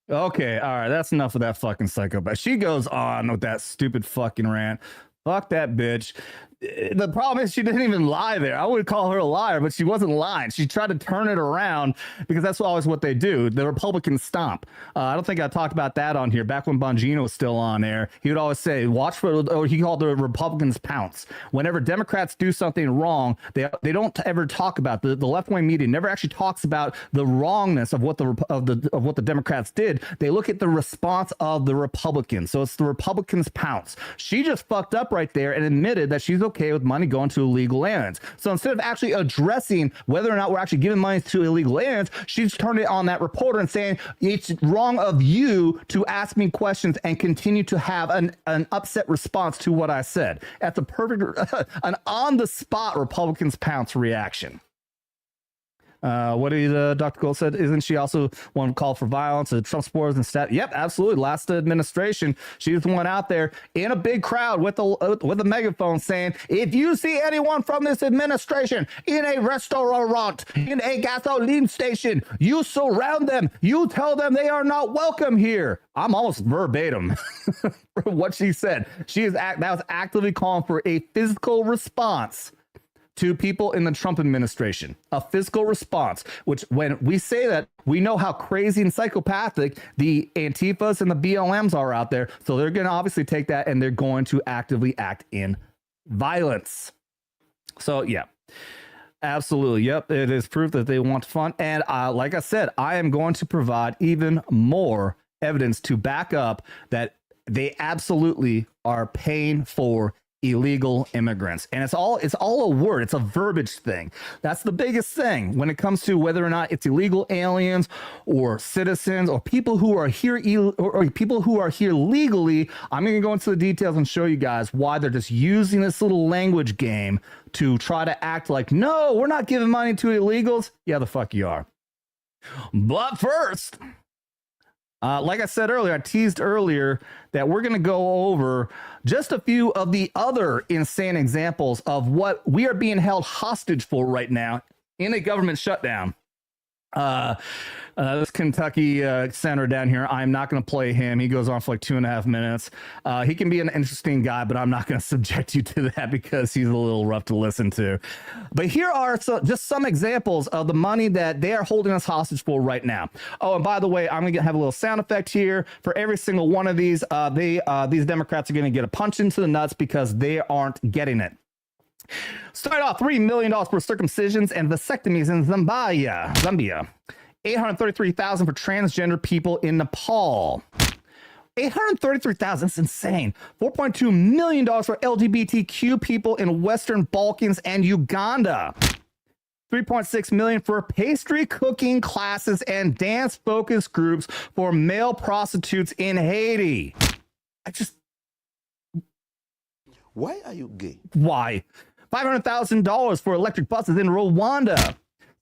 [SPEAKER 1] Okay, all right, that's enough of that fucking psychopath. She goes on with that stupid fucking rant. Fuck that bitch. The problem is she didn't even lie there. I would call her a liar, but she wasn't lying. She tried to turn it around because that's always what they do. The Republicans stomp. I don't think I talked about that on here. Back when Bongino was still on air, he would always say, watch for, or he called the Republicans pounce. Whenever Democrats do something wrong, they don't ever talk about the left-wing media never actually talks about the wrongness of what the Democrats did. They look at the response of the Republicans. So it's the Republicans pounce. She just fucked up right there and admitted that she's okay with money going to illegal aliens. So instead of actually addressing whether or not we're actually giving money to illegal aliens, she's turned it on that reporter and saying it's wrong of you to ask me questions and continue to have an upset response to what I said. That's a perfect, an on-the-spot Republicans pounce reaction. What did Dr. Gold said? Isn't she also one called for violence at Trump supporters and stat? Yep, absolutely. Last administration, she was the one out there in a big crowd with a megaphone saying, if you see anyone from this administration in a restaurant, in a gasoline station, you surround them. You tell them they are not welcome here. I'm almost verbatim what she said. That was actively calling for a physical response to people in the Trump administration, a physical response, which when we say that, we know how crazy and psychopathic the Antifas and the BLMs are out there. So they're going to obviously take that and they're going to actively act in violence. So yeah, absolutely. Yep. It is proof that they want to fund. And like I said, I am going to provide even more evidence to back up that they absolutely are paying for illegal immigrants, and it's all a word, it's a verbiage thing. That's the biggest thing when it comes to whether or not it's illegal aliens or citizens or people who are here or people who are here legally. I'm going to go into the details and show you guys why they're just using this little language game to try to act like, no, we're not giving money to illegals. Yeah, the fuck you are. But first, like I said earlier, I teased earlier that we're going to go over just a few of the other insane examples of what we are being held hostage for right now in a government shutdown. This Kentucky senator down here, I'm not going to play him. He goes on for like 2.5 minutes. He can be an interesting guy, but I'm not going to subject you to that because he's a little rough to listen to. But here are just some examples of the money that they are holding us hostage for right now. Oh, and by the way, I'm going to have a little sound effect here for every single one of these. These Democrats are going to get a punch into the nuts because they aren't getting it. Start off $3 million for circumcisions and vasectomies in Zambia. $833,000 for transgender people in Nepal. $833,000, that's insane. $4.2 million for LGBTQ people in Western Balkans and Uganda. $3.6 million for pastry cooking classes and dance focus groups for male prostitutes in Haiti.
[SPEAKER 7] Why are you gay?
[SPEAKER 1] Why? $500,000 for electric buses in Rwanda.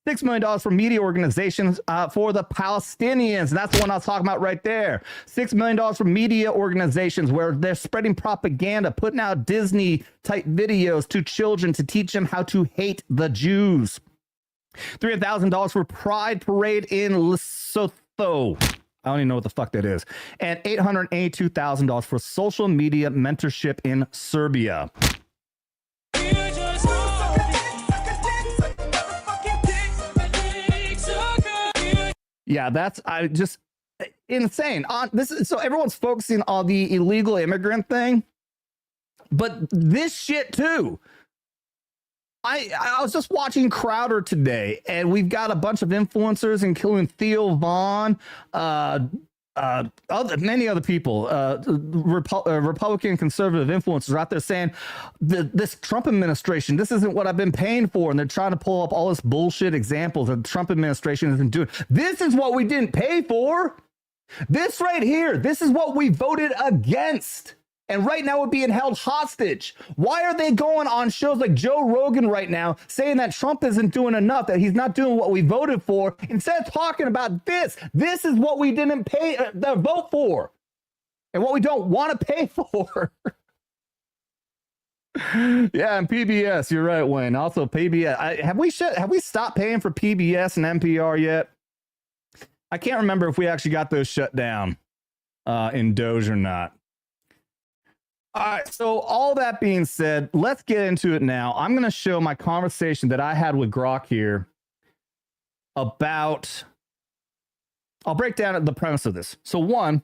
[SPEAKER 1] $6 million for media organizations for the Palestinians. And that's the one I was talking about right there. $6 million for media organizations where they're spreading propaganda, putting out Disney-type videos to children to teach them how to hate the Jews. $300,000 for Pride Parade in Lesotho. I don't even know what the fuck that is. And $882,000 for social media mentorship in Serbia. Yeah, that's just insane. So everyone's focusing on the illegal immigrant thing, but this shit too. I was just watching Crowder today, and we've got a bunch of influencers, including Theo Vaughn, many other people, Republican conservative influencers out there saying this Trump administration, this isn't what I've been paying for. And they're trying to pull up all this bullshit examples that the Trump administration isn't doing. This is what we didn't pay for. This right here, this is what we voted against. And right now we're being held hostage. Why are they going on shows like Joe Rogan right now saying that Trump isn't doing enough, that he's not doing what we voted for, instead of talking about this? This is what we didn't pay the vote for and what we don't want to pay for. Yeah, and PBS, you're right, Wayne. Also PBS. Have we stopped paying for PBS and NPR yet? I can't remember if we actually got those shut down in Doge or not. All right, so all that being said, let's get into it now. I'm going to show my conversation that I had with Grok here about, I'll break down the premise of this. So one,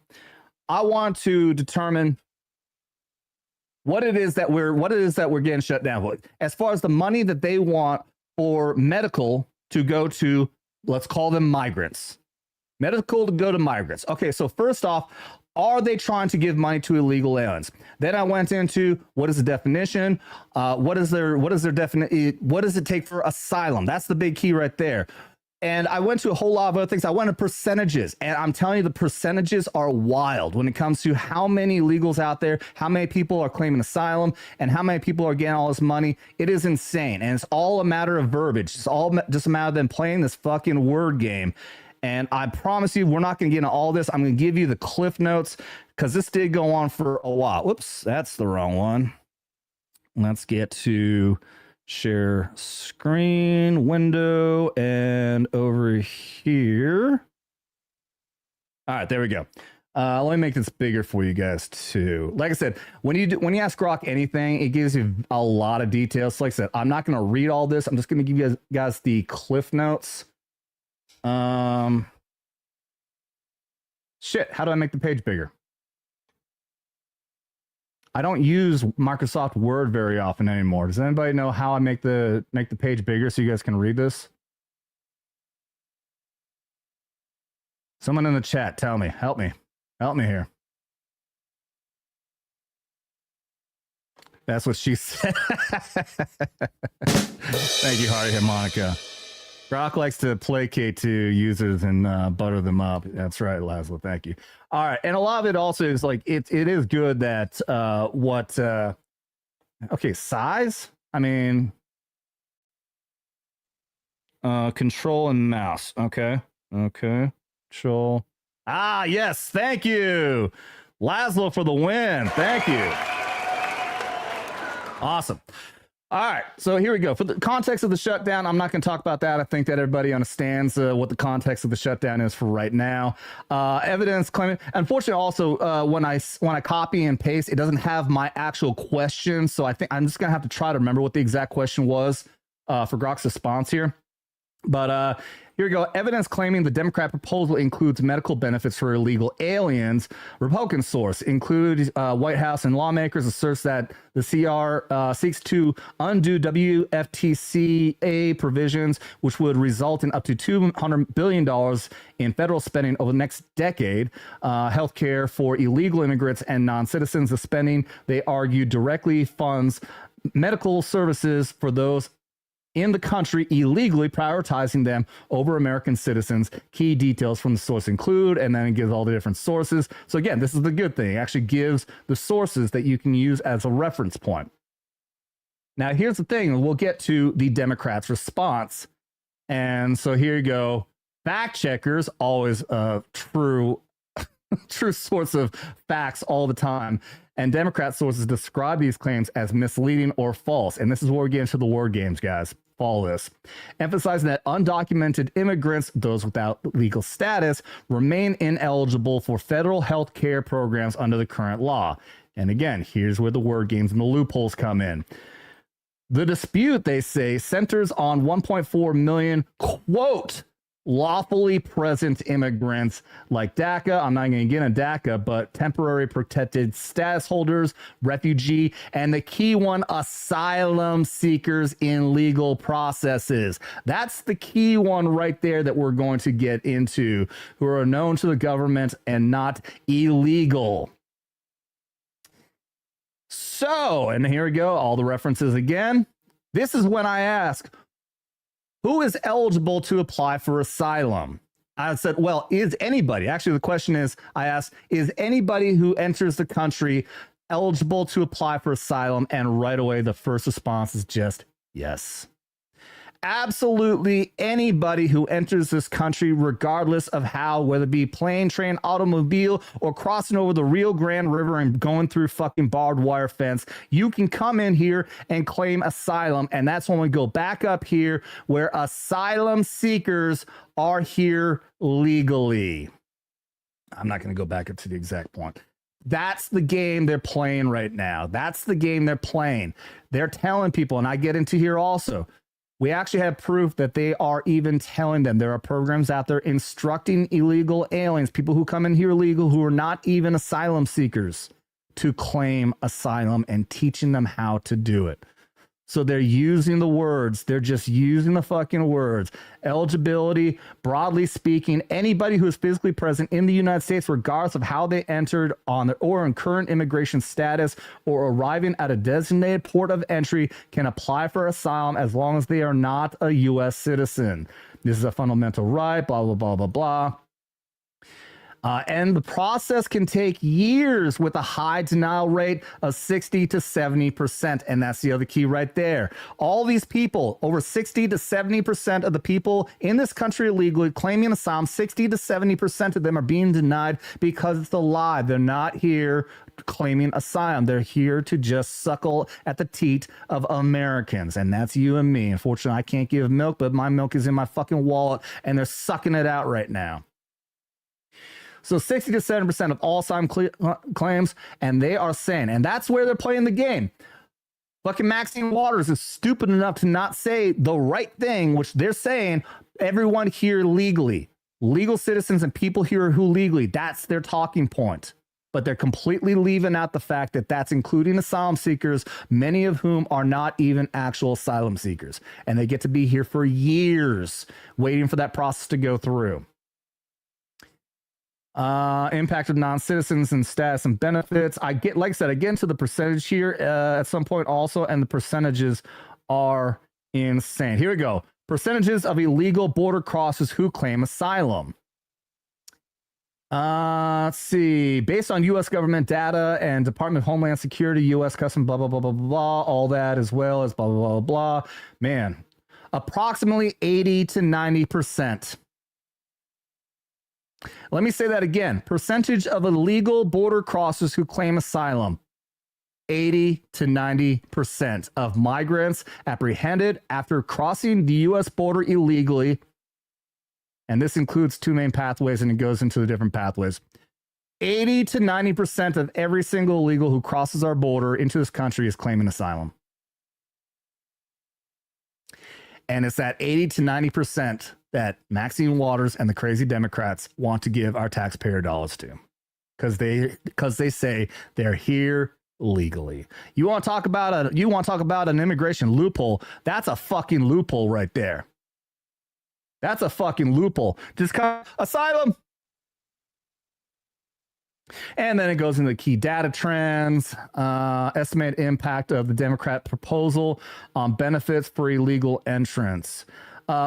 [SPEAKER 1] I want to determine what it is that we're getting shut down for. As far as the money that they want for medical to go to, let's call them migrants. Medical to go to migrants. Okay, so first off, are they trying to give money to illegal aliens? Then I went into what is the definition? What does it take for asylum? That's the big key right there. And I went to a whole lot of other things. I went to percentages, and I'm telling you, the percentages are wild when it comes to how many illegals out there, how many people are claiming asylum, and how many people are getting all this money. It is insane, and it's all a matter of verbiage. It's all just a matter of them playing this fucking word game. And I promise you, we're not going to get into all this. I'm going to give you the cliff notes because this did go on for a while. Whoops, that's the wrong one. Let's get to share screen window and over here. All right, there we go. Let me make this bigger for you guys too. Like I said, when you ask Grok anything, it gives you a lot of details. So like I said, I'm not going to read all this. I'm just going to give you guys the cliff notes. Shit, how do I make the page bigger? I don't use Microsoft Word very often anymore. Does anybody know how I make the page bigger so you guys can read this? Someone in the chat, tell me, help me here. That's what she said. Thank you, Hardy Harmonica. Brock likes to placate to users and butter them up. That's right, Laszlo. Thank you. All right. And a lot of it also is like, it is good that okay, size? I mean, control and mouse. Okay. Control. Ah, yes. Thank you, Laszlo, for the win. Thank you. Awesome. All right, so here we go. For the context of the shutdown, I'm not going to talk about that. I think that everybody understands what the context of the shutdown is for right now. Evidence claiming, unfortunately, also when I copy and paste, it doesn't have my actual question. So I think I'm just going to have to try to remember what the exact question was for Grok's response here. But here we go. Evidence claiming the Democrat proposal includes medical benefits for illegal aliens. Republican source includes White House and lawmakers asserts that the CR seeks to undo WFTCA provisions, which would result in up to $200 billion in federal spending over the next decade. Healthcare for illegal immigrants and non-citizens. The spending, they argue, directly funds medical services for those in the country illegally, prioritizing them over American citizens. Key details from the source include, and then it gives all the different sources. So again, this is the good thing. It actually gives the sources that you can use as a reference point. Now, here's the thing. We'll get to the Democrats' response. And so here you go. Fact checkers, always true source of facts all the time. And Democrat sources describe these claims as misleading or false. And this is where we get into the word games, guys. Follow this. Emphasizing that undocumented immigrants, those without legal status, remain ineligible for federal health care programs under the current law. And again, here's where the word games and the loopholes come in. The dispute, they say, centers on 1.4 million, quote, lawfully present immigrants like DACA. I'm not going to get into DACA, but temporary protected status holders, refugee, and the key one, asylum seekers in legal processes. That's the key one right there that we're going to get into, who are known to the government and not illegal. So, and here we go, all the references again. This is when I ask, who is eligible to apply for asylum? I said, well, is anybody? Actually, the question is, I asked, is anybody who enters the country eligible to apply for asylum? And right away, the first response is just yes. Absolutely anybody who enters this country, regardless of how, whether it be plane, train, automobile, or crossing over the Rio Grande River and going through fucking barbed wire fence, you can come in here and claim asylum. And that's when we go back up here where asylum seekers are here legally. I'm not going to go back up to the exact point. That's the game they're playing right now. That's the game they're playing. They're telling people, and I get into here also, we actually have proof that they are even telling them. There are programs out there instructing illegal aliens, people who come in here illegal, who are not even asylum seekers, to claim asylum and teaching them how to do it. So they're using the words. They're just using the fucking words. Eligibility, broadly speaking, anybody who is physically present in the United States, regardless of how they entered on their or in current immigration status or arriving at a designated port of entry, can apply for asylum as long as they are not a U.S. citizen. This is a fundamental right, blah, blah, blah, blah, blah. And the process can take years with a high denial rate of 60 to 70%. And that's the other key right there. All these people, over 60 to 70% of the people in this country illegally claiming asylum, 60 to 70% of them are being denied because it's a lie. They're not here claiming asylum. They're here to just suckle at the teat of Americans. And that's you and me. Unfortunately, I can't give milk, but my milk is in my fucking wallet and they're sucking it out right now. So 60 to 70% of all asylum claims, and they are saying, and that's where they're playing the game. Fucking Maxine Waters is stupid enough to not say the right thing, which they're saying, everyone here legally, legal citizens and people here who legally, that's their talking point. But they're completely leaving out the fact that that's including asylum seekers, many of whom are not even actual asylum seekers. And they get to be here for years waiting for that process to go through. Impact of non-citizens and status and benefits. Like I said, I get into the percentage here at some point also, and the percentages are insane. Here we go. Percentages of illegal border crossers who claim asylum. Let's see. Based on U.S. government data and Department of Homeland Security, U.S. Customs, blah, blah, blah, blah, blah, all that as well as blah, blah, blah, blah. Man, approximately 80 to 90%. Let me say that again. Percentage of illegal border crossers who claim asylum. 80 to 90% of migrants apprehended after crossing the U.S. border illegally. And this includes two main pathways, and it goes into the different pathways. 80 to 90% of every single illegal who crosses our border into this country is claiming asylum. And it's that 80 to 90% that Maxine Waters and the crazy Democrats want to give our taxpayer dollars to. Because they say they're here legally. You want to talk about an immigration loophole? That's a fucking loophole right there. That's a fucking loophole. Just come asylum. And then it goes into the key data trends, estimated impact of the Democrat proposal on benefits for illegal entrants.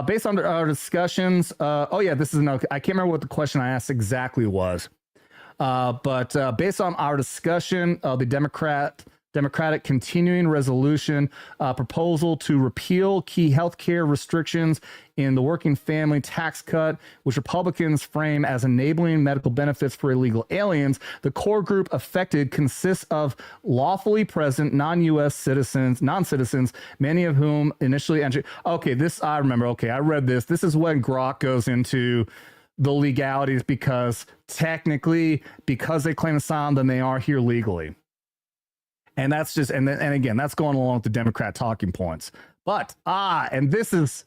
[SPEAKER 1] Based on our discussions, this is I can't remember what the question I asked exactly was. But based on our discussion of the Democratic continuing resolution proposal to repeal key healthcare restrictions in the working family tax cut, which Republicans frame as enabling medical benefits for illegal aliens, the core group affected consists of lawfully present non-U.S. non-citizens, many of whom initially entered. Okay, this I remember. Okay, I read this. This is when Grok goes into the legalities because technically, because they claim asylum, then they are here legally. And that's just, and again, that's going along with the Democrat talking points. But, and this is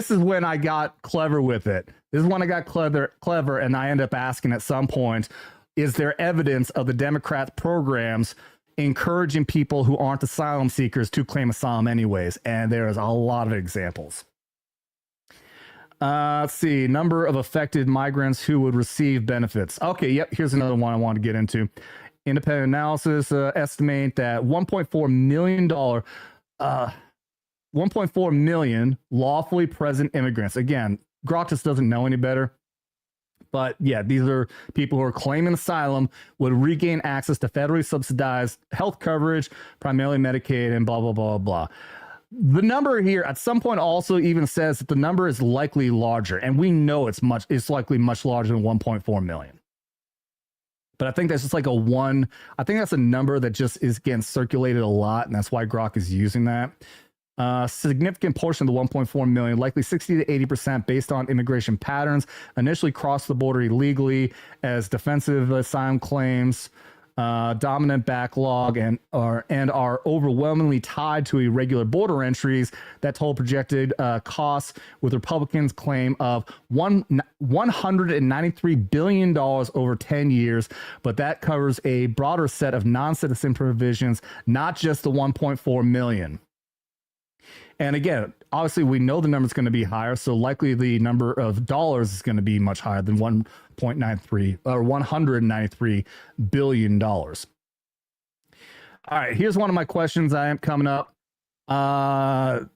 [SPEAKER 1] when I got clever with it. This is when I got clever, and I end up asking at some point, is there evidence of the Democrat programs encouraging people who aren't asylum seekers to claim asylum anyways? And there is a lot of examples. Let's see, number of affected migrants who would receive benefits. Okay, yep, here's another one I want to get into. Independent analysis estimate that $1.4 million lawfully present immigrants. Again, Grok just doesn't know any better. But yeah, these are people who are claiming asylum, would regain access to federally subsidized health coverage, primarily Medicaid, and blah, blah, blah, blah. The number here at some point also even says that the number is likely larger, and we know it's likely much larger than 1.4 million. But I think that's just like I think that's a number that just is getting circulated a lot, and that's why Grok is using that. Significant portion of the 1.4 million, likely 60 to 80% based on immigration patterns, initially crossed the border illegally as defensive asylum claims, dominant backlog, and are overwhelmingly tied to irregular border entries that total projected costs, with Republicans' claim of $193 billion over 10 years. But that covers a broader set of non-citizen provisions, not just the 1.4 million. And again, obviously, we know the number is going to be higher, so likely the number of dollars is going to be much higher than 1.93 or $193 billion. All right, here's one of my questions I am coming up. Don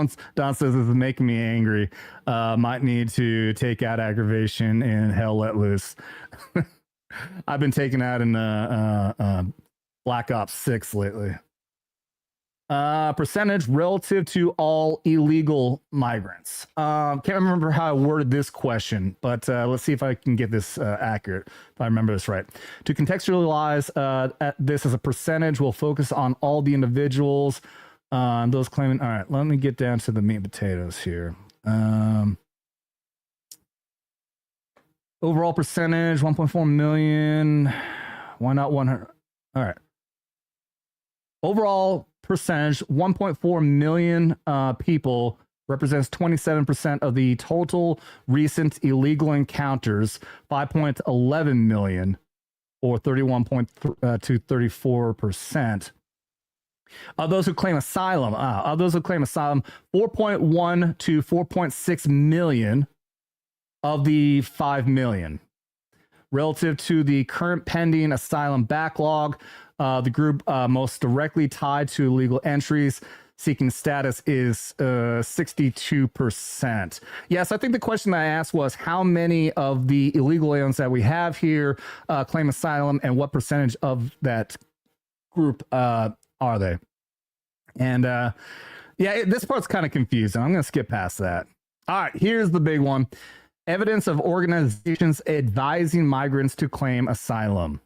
[SPEAKER 1] says this is making me angry. Might need to take out aggravation and hell let loose. I've been taking out in Black Ops 6 lately. Percentage relative to all illegal migrants. Can't remember how I worded this question, but let's see if I can get this accurate, if I remember this right. To contextualize this as a percentage, we'll focus on all the individuals, those claiming. All right, let me get down to the meat and potatoes here. Overall percentage, 1.4 million. Why not 100? All right. Overall percentage, 1.4 million people, represents 27% of the total recent illegal encounters, 5.11 million, or 31.2 to 34%. Of those who claim asylum, 4.1 to 4.6 million of the 5 million. relative to the current pending asylum backlog. The group most directly tied to illegal entries seeking status is 62%. Yes, I think the question I asked was how many of the illegal aliens that we have here claim asylum, and what percentage of that group are they? And this part's kind of confusing. I'm going to skip past that. All right, here's the big one. Evidence of organizations advising migrants to claim asylum.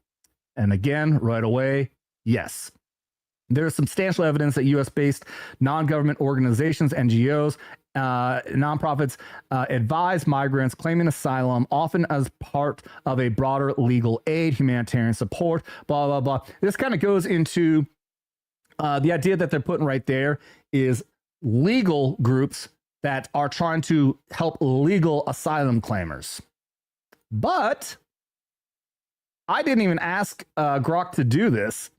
[SPEAKER 1] And again, right away, yes. There is substantial evidence that U.S.-based non-government organizations, NGOs, nonprofits advise migrants claiming asylum, often as part of a broader legal aid, humanitarian support, blah, blah, blah. This kind of goes into the idea that they're putting right there is legal groups that are trying to help legal asylum claimers. But I didn't even ask Grok to do this.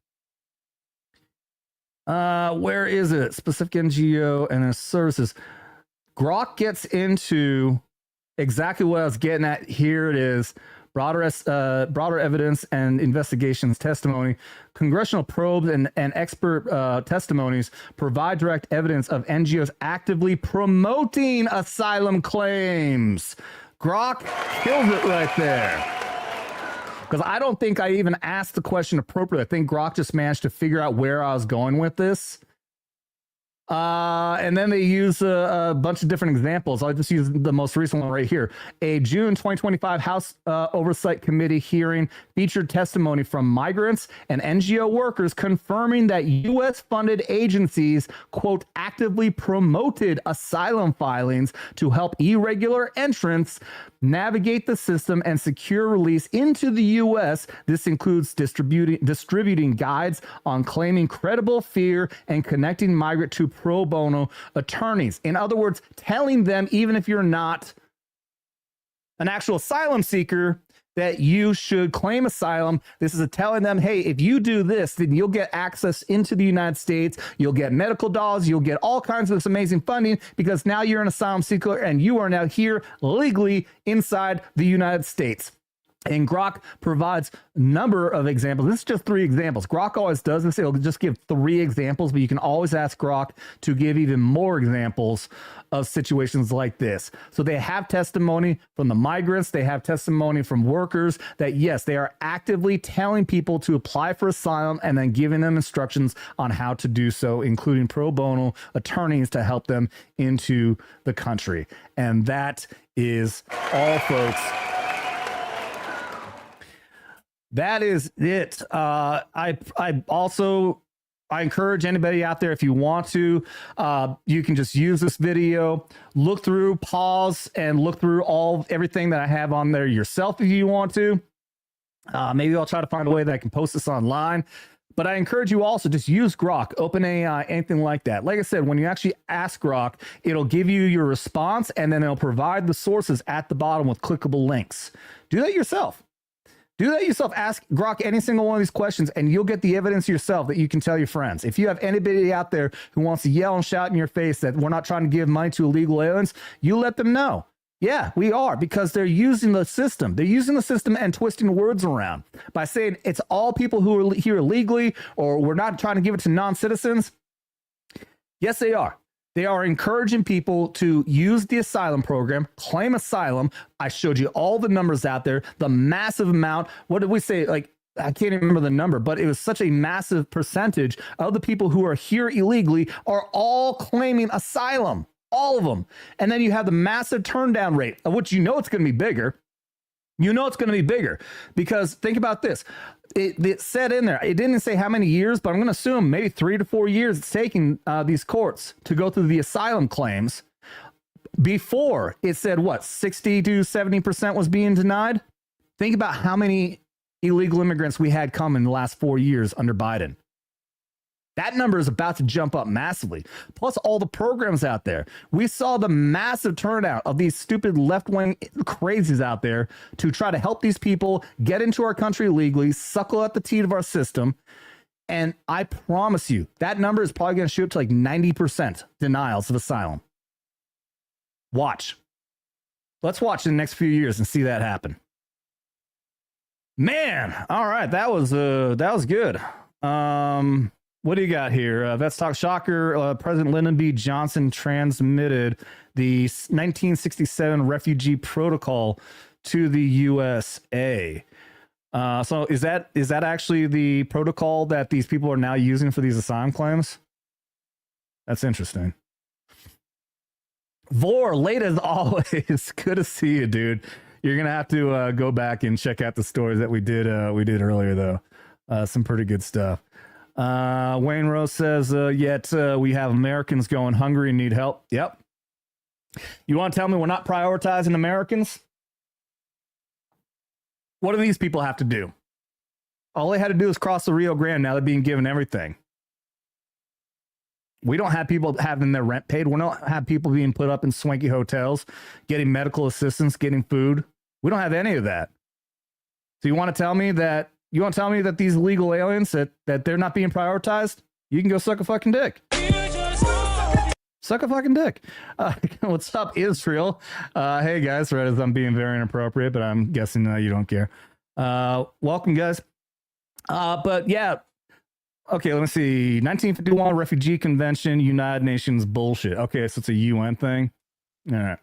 [SPEAKER 1] Where is it? Specific NGO and its services. Grok gets into exactly what I was getting at. Here it is. Broader evidence and investigations testimony. Congressional probes and expert testimonies provide direct evidence of NGOs actively promoting asylum claims. Grok kills it right there. Because I don't think I even asked the question appropriately. I think Grok just managed to figure out where I was going with this. And then they use a bunch of different examples. I'll just use the most recent one right here. A June 2025 House Oversight Committee hearing featured testimony from migrants and NGO workers confirming that U.S.-funded agencies, quote, actively promoted asylum filings to help irregular entrants navigate the system and secure release into the U.S. This includes distributing guides on claiming credible fear and connecting migrant to pro bono attorneys. In other words, telling them, even if you're not an actual asylum seeker, that you should claim asylum. This is telling them, hey, if you do this, then you'll get access into the United States. You'll get medical dollars. You'll get all kinds of this amazing funding because now you're an asylum seeker and you are now here legally inside the United States. And Grok provides a number of examples. This is just 3 examples. Grok always does this. It'll just give 3 examples, but you can always ask Grok to give even more examples of situations like this. So they have testimony from the migrants. They have testimony from workers that, yes, they are actively telling people to apply for asylum and then giving them instructions on how to do so, including pro bono attorneys to help them into the country. And that is all, folks. That is it. I encourage anybody out there, if you want to, you can just use this video, look through, pause, and look through everything that I have on there yourself if you want to. Maybe I'll try to find a way that I can post this online. But I encourage you also just use Grok, OpenAI, anything like that. Like I said, when you actually ask Grok, it'll give you your response, and then it'll provide the sources at the bottom with clickable links. Do that yourself. Do that yourself. Ask Grok any single one of these questions, and you'll get the evidence yourself that you can tell your friends. If you have anybody out there who wants to yell and shout in your face that we're not trying to give money to illegal aliens, you let them know. Yeah, we are, because they're using the system. They're using the system and twisting words around by saying it's all people who are here illegally, or we're not trying to give it to non-citizens. Yes, they are. They are encouraging people to use the asylum program, claim asylum. I showed you all the numbers out there, the massive amount. What did we say? Like, I can't even remember the number, but it was such a massive percentage of the people who are here illegally are all claiming asylum, all of them. And then you have the massive turn down rate, of which you know it's going to be bigger. You know it's going to be bigger because think about this. It said in there, it didn't say how many years, but I'm going to assume maybe 3 to 4 years it's taking these courts to go through the asylum claims. Before it said what, 60 to 70% was being denied? Think about how many illegal immigrants we had come in the last 4 years under Biden. That number is about to jump up massively. Plus all the programs out there. We saw the massive turnout of these stupid left-wing crazies out there to try to help these people get into our country legally, suckle at the teat of our system. And I promise you, that number is probably going to shoot up to like 90% denials of asylum. Watch. Let's watch in the next few years and see that happen. Man, all right, that was good. What do you got here? Vets Talk shocker. President Lyndon B. Johnson transmitted the 1967 refugee protocol to the USA. So is that actually the protocol that these people are now using for these asylum claims? That's interesting. Vor, late as always. Good to see you, dude. You're gonna have to go back and check out the stories that we did earlier, though. Some pretty good stuff. Wayne Rose says, yet we have Americans going hungry and need help. Yep. You want to tell me we're not prioritizing Americans? What do these people have to do? All they had to do is cross the Rio Grande. Now they're being given everything. We don't have people having their rent paid. We don't have people being put up in swanky hotels, getting medical assistance, getting food. We don't have any of that. So you want to tell me that these illegal aliens that they're not being prioritized? You can go suck a fucking dick. Suck a fucking dick. What's up, Israel? Hey guys, right as I'm being very inappropriate, but I'm guessing you don't care. Welcome, guys. But yeah. Okay, let me see. 1951 Refugee Convention, United Nations bullshit. Okay, so it's a UN thing. All right.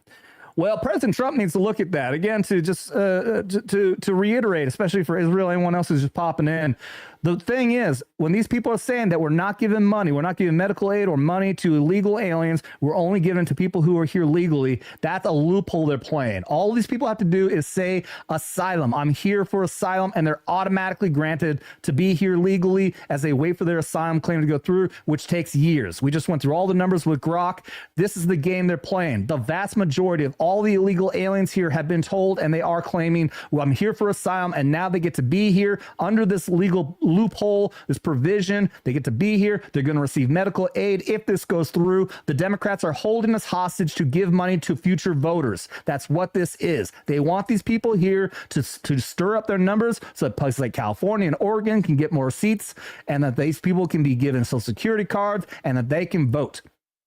[SPEAKER 1] Well, President Trump needs to look at that again to just to reiterate, especially for Israel, anyone else who's just popping in. The thing is, when these people are saying that we're not giving money, we're not giving medical aid or money to illegal aliens, we're only giving to people who are here legally, that's a loophole they're playing. All these people have to do is say asylum. I'm here for asylum, and they're automatically granted to be here legally as they wait for their asylum claim to go through, which takes years. We just went through all the numbers with Grok. This is the game they're playing. The vast majority of all the illegal aliens here have been told, and they are claiming, well, I'm here for asylum, and now they get to be here under this legal loophole, this provision. They get to be here. They're going to receive medical aid if this goes through. The Democrats are holding us hostage to give money to future voters. That's what this is. They want these people here to stir up their numbers so that places like California and Oregon can get more seats, and that these people can be given Social Security cards, and that they can vote.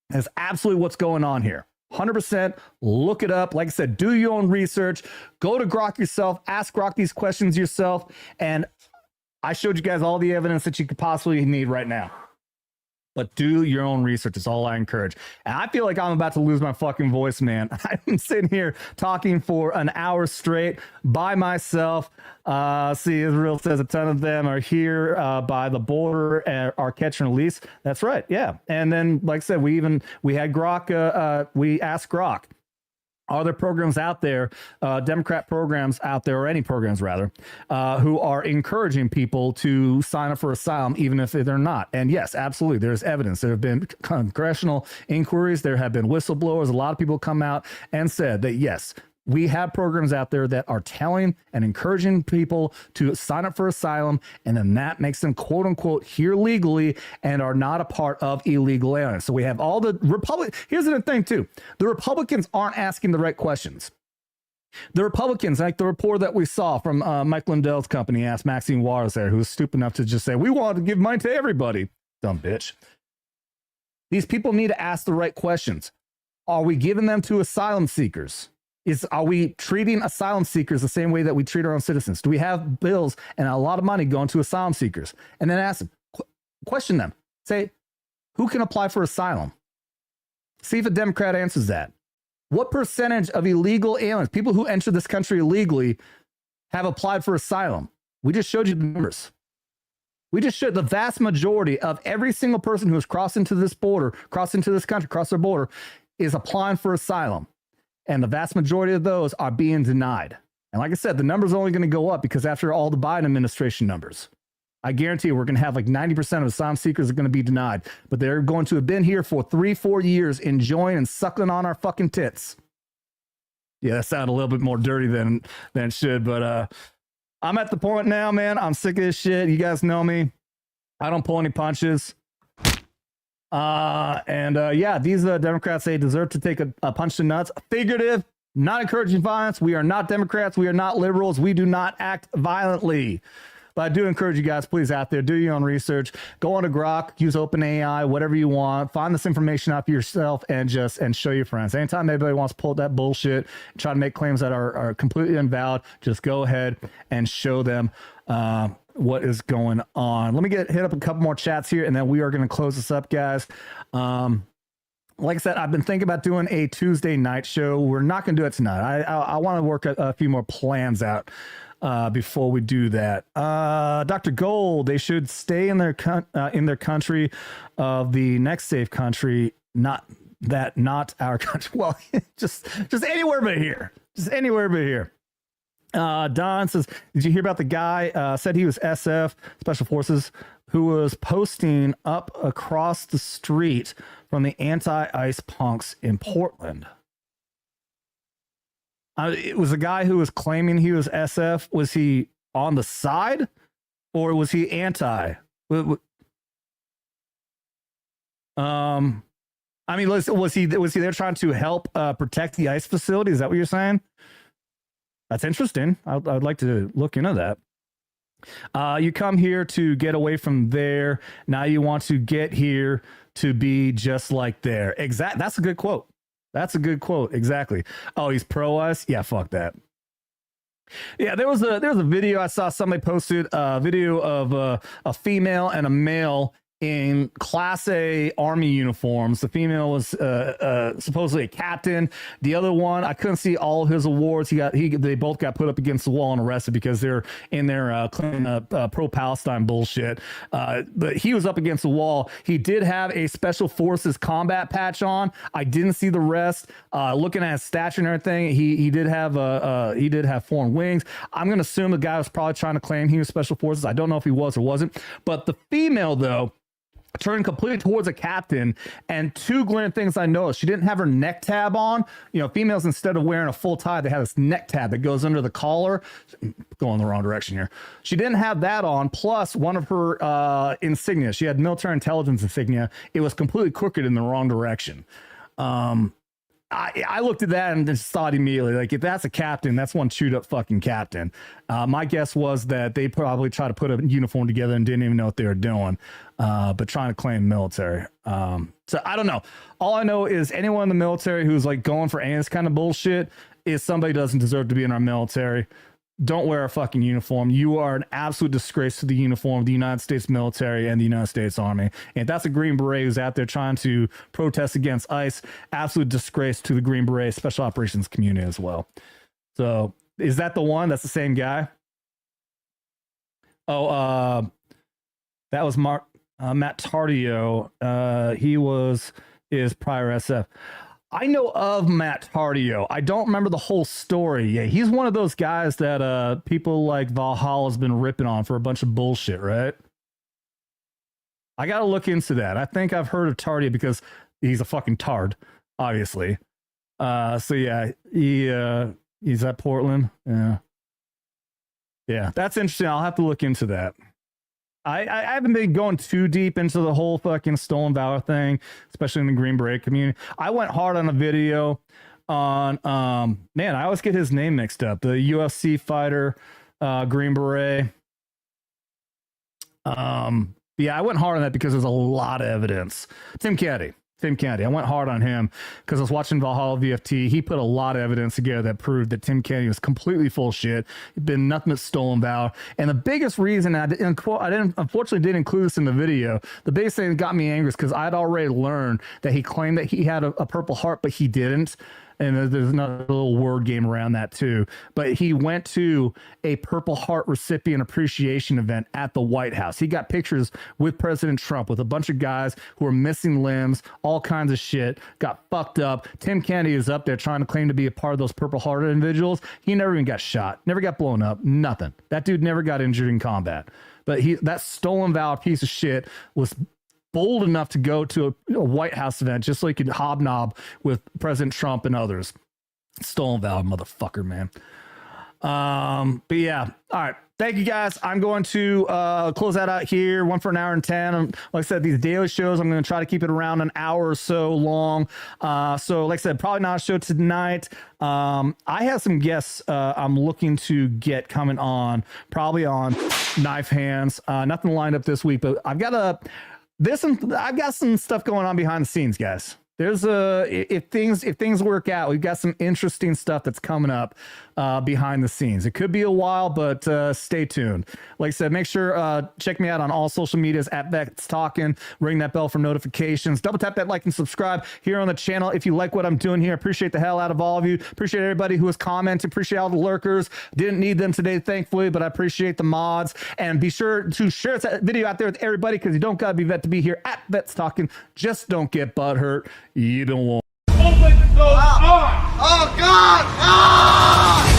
[SPEAKER 1] That's absolutely what's going on here. 100%. Look it up. Like I said, do your own research. Go to Grok yourself. Ask Grok these questions yourself. And I showed you guys all the evidence that you could possibly need right now. But do your own research. It's all I encourage. And I feel like I'm about to lose my fucking voice, man. I'm sitting here talking for an hour straight by myself. See, Israel says a ton of them are here by the border and are catch and release. That's right. Yeah. And then, like I said, we had Grok. We asked Grok, are there programs out there, Democrat programs out there, or any programs rather, who are encouraging people to sign up for asylum, even if they're not? And yes, absolutely. There's evidence. There have been congressional inquiries. There have been whistleblowers. A lot of people come out and said that, yes, we have programs out there that are telling and encouraging people to sign up for asylum, and then that makes them, quote unquote, here legally and are not a part of illegal aliens. So we have all the Here's the thing, too. The Republicans aren't asking the right questions. The Republicans, like the report that we saw from Mike Lindell's company, asked Maxine Waters there, who was stupid enough to just say, we want to give money to everybody. Dumb bitch. These people need to ask the right questions. Are we giving them to asylum seekers? Are we treating asylum seekers the same way that we treat our own citizens? Do we have bills and a lot of money going to asylum seekers? And then ask them, question them. Say, who can apply for asylum? See if a Democrat answers that. What percentage of illegal aliens, people who enter this country illegally, have applied for asylum? We just showed you the numbers. We just showed the vast majority of every single person who has crossed into this border, crossed into this country, crossed their border, is applying for asylum. And the vast majority of those are being denied. And like I said, the numbers are only going to go up because after all the Biden administration numbers, I guarantee you we're going to have like 90% of asylum seekers are going to be denied. But they're going to have been here for 3-4 years enjoying and suckling on our fucking tits. Yeah, that sounded a little bit more dirty than it should. But I'm at the point now, man. I'm sick of this shit. You guys know me. I don't pull any punches. Yeah, these Democrats, they deserve to take a punch to nuts. Figurative, not encouraging violence. We are not Democrats. We are not liberals. We do not act violently. But I do encourage you guys, please, out there, do your own research. Go on to Grok, use OpenAI, whatever you want. Find this information out for yourself and show your friends. Anytime anybody wants to pull that bullshit, try to make claims that are completely invalid, just go ahead and show them what is going on. Let me hit up a couple more chats here, and then we are going to close this up, guys. Like I said, I've been thinking about doing a Tuesday night show. We're not going to do it tonight. I want to work a few more plans out before we do that. Dr. Gold, they should stay in their country of the next safe country, not our country. Well, just anywhere but here. Just anywhere but here. Don says, did you hear about the guy said he was SF, Special Forces, who was posting up across the street from the anti-ICE punks in Portland? It was a guy who was claiming he was SF. Was he on the side or was he anti? I mean, was he there trying to help protect the ICE facility? Is that what you're saying? That's interesting. I'd like to look into that. You come here to get away from there. Now you want to get here to be just like there. That's a good quote. That's a good quote. Exactly. Oh, he's pro us. Yeah, fuck that. Yeah, there was a video I saw somebody posted a video of a female and a male in Class A Army uniforms. The female was supposedly a captain. The other one, I couldn't see all of his awards. They both got put up against the wall and arrested because they're in their cleaning up pro-Palestine bullshit. But he was up against the wall. He did have a Special Forces combat patch on. I didn't see the rest. Looking at his stature and everything, he did have foreign wings. I'm gonna assume the guy was probably trying to claim he was Special Forces. I don't know if he was or wasn't. But the female, though, turned completely towards a captain, and two glaring things I noticed. She didn't have her neck tab on. You know, females, instead of wearing a full tie, they have this neck tab that goes under the collar. Going the wrong direction here. She didn't have that on, plus one of her insignia. She had military intelligence insignia. It was completely crooked in the wrong direction. I looked at that and just thought immediately, like, if that's a captain, that's one chewed up fucking captain. My guess was that they probably tried to put a uniform together and didn't even know what they were doing, but trying to claim military. So I don't know. All I know is anyone in the military who's like going for any of this kind of bullshit is somebody who doesn't deserve to be in our military. Don't wear a fucking uniform. You are an absolute disgrace to the uniform of the United States military and the United States Army. And if that's a Green Beret who's out there trying to protest against ICE, absolute disgrace to the Green Beret Special Operations community as well. So is that the one? That's the same guy? Oh, that was Matt Tardio. He is prior SF. I know of Matt Tardio. I don't remember the whole story. Yeah, he's one of those guys that people like Valhalla's been ripping on for a bunch of bullshit, right? I gotta look into that. I think I've heard of Tardio because he's a fucking tard, obviously. So yeah, he's at Portland. Yeah, that's interesting. I'll have to look into that. I haven't been going too deep into the whole fucking stolen valor thing, especially in the Green Beret community. I went hard on a video on man, I always get his name mixed up. The UFC fighter, Green Beret. Yeah, I went hard on that because there's a lot of evidence. Tim Kennedy. I went hard on him because I was watching Valhalla VFT. He put a lot of evidence together that proved that Tim Kennedy was completely full shit. He'd been nothing but stolen valor. And the biggest reason unfortunately didn't include this in the video. The biggest thing that got me angry is because I'd already learned that he claimed that he had a Purple Heart, but he didn't. And there's another little word game around that too. But he went to a Purple Heart recipient appreciation event at the White House. He got pictures with President Trump with a bunch of guys who were missing limbs, all kinds of shit, got fucked up. Tim Kennedy is up there trying to claim to be a part of those Purple Heart individuals. He never even got shot, never got blown up, nothing. That dude never got injured in combat. But that stolen valor piece of shit was bold enough to go to a White House event just so he could hobnob with President Trump and others. Stolen valor, motherfucker, man. But yeah, all right. Thank you guys. I'm going to close that out here. 1 for an hour and 10. Like I said, these daily shows, I'm going to try to keep it around an hour or so long. So like I said, probably not a show tonight. I have some guests I'm looking to get coming on, probably on Knife Hands. Nothing lined up this week, but I've got some stuff going on behind the scenes, guys. There's if things work out, we've got some interesting stuff that's coming up behind the scenes. It could be a while, but stay tuned. Like I said, make sure check me out on all social medias at Vets Talkin. Ring that bell for notifications. Double tap that like and subscribe here on the channel if you like what I'm doing here. Appreciate the hell out of all of you. Appreciate everybody who has commented. Appreciate all the lurkers. Didn't need them today, thankfully, but I appreciate the mods. And be sure to share that video out there with everybody, because you don't gotta be vet to be here at Vets Talkin. Just don't get butthurt. You don't want.
[SPEAKER 8] Open those arms! Oh God! Ah!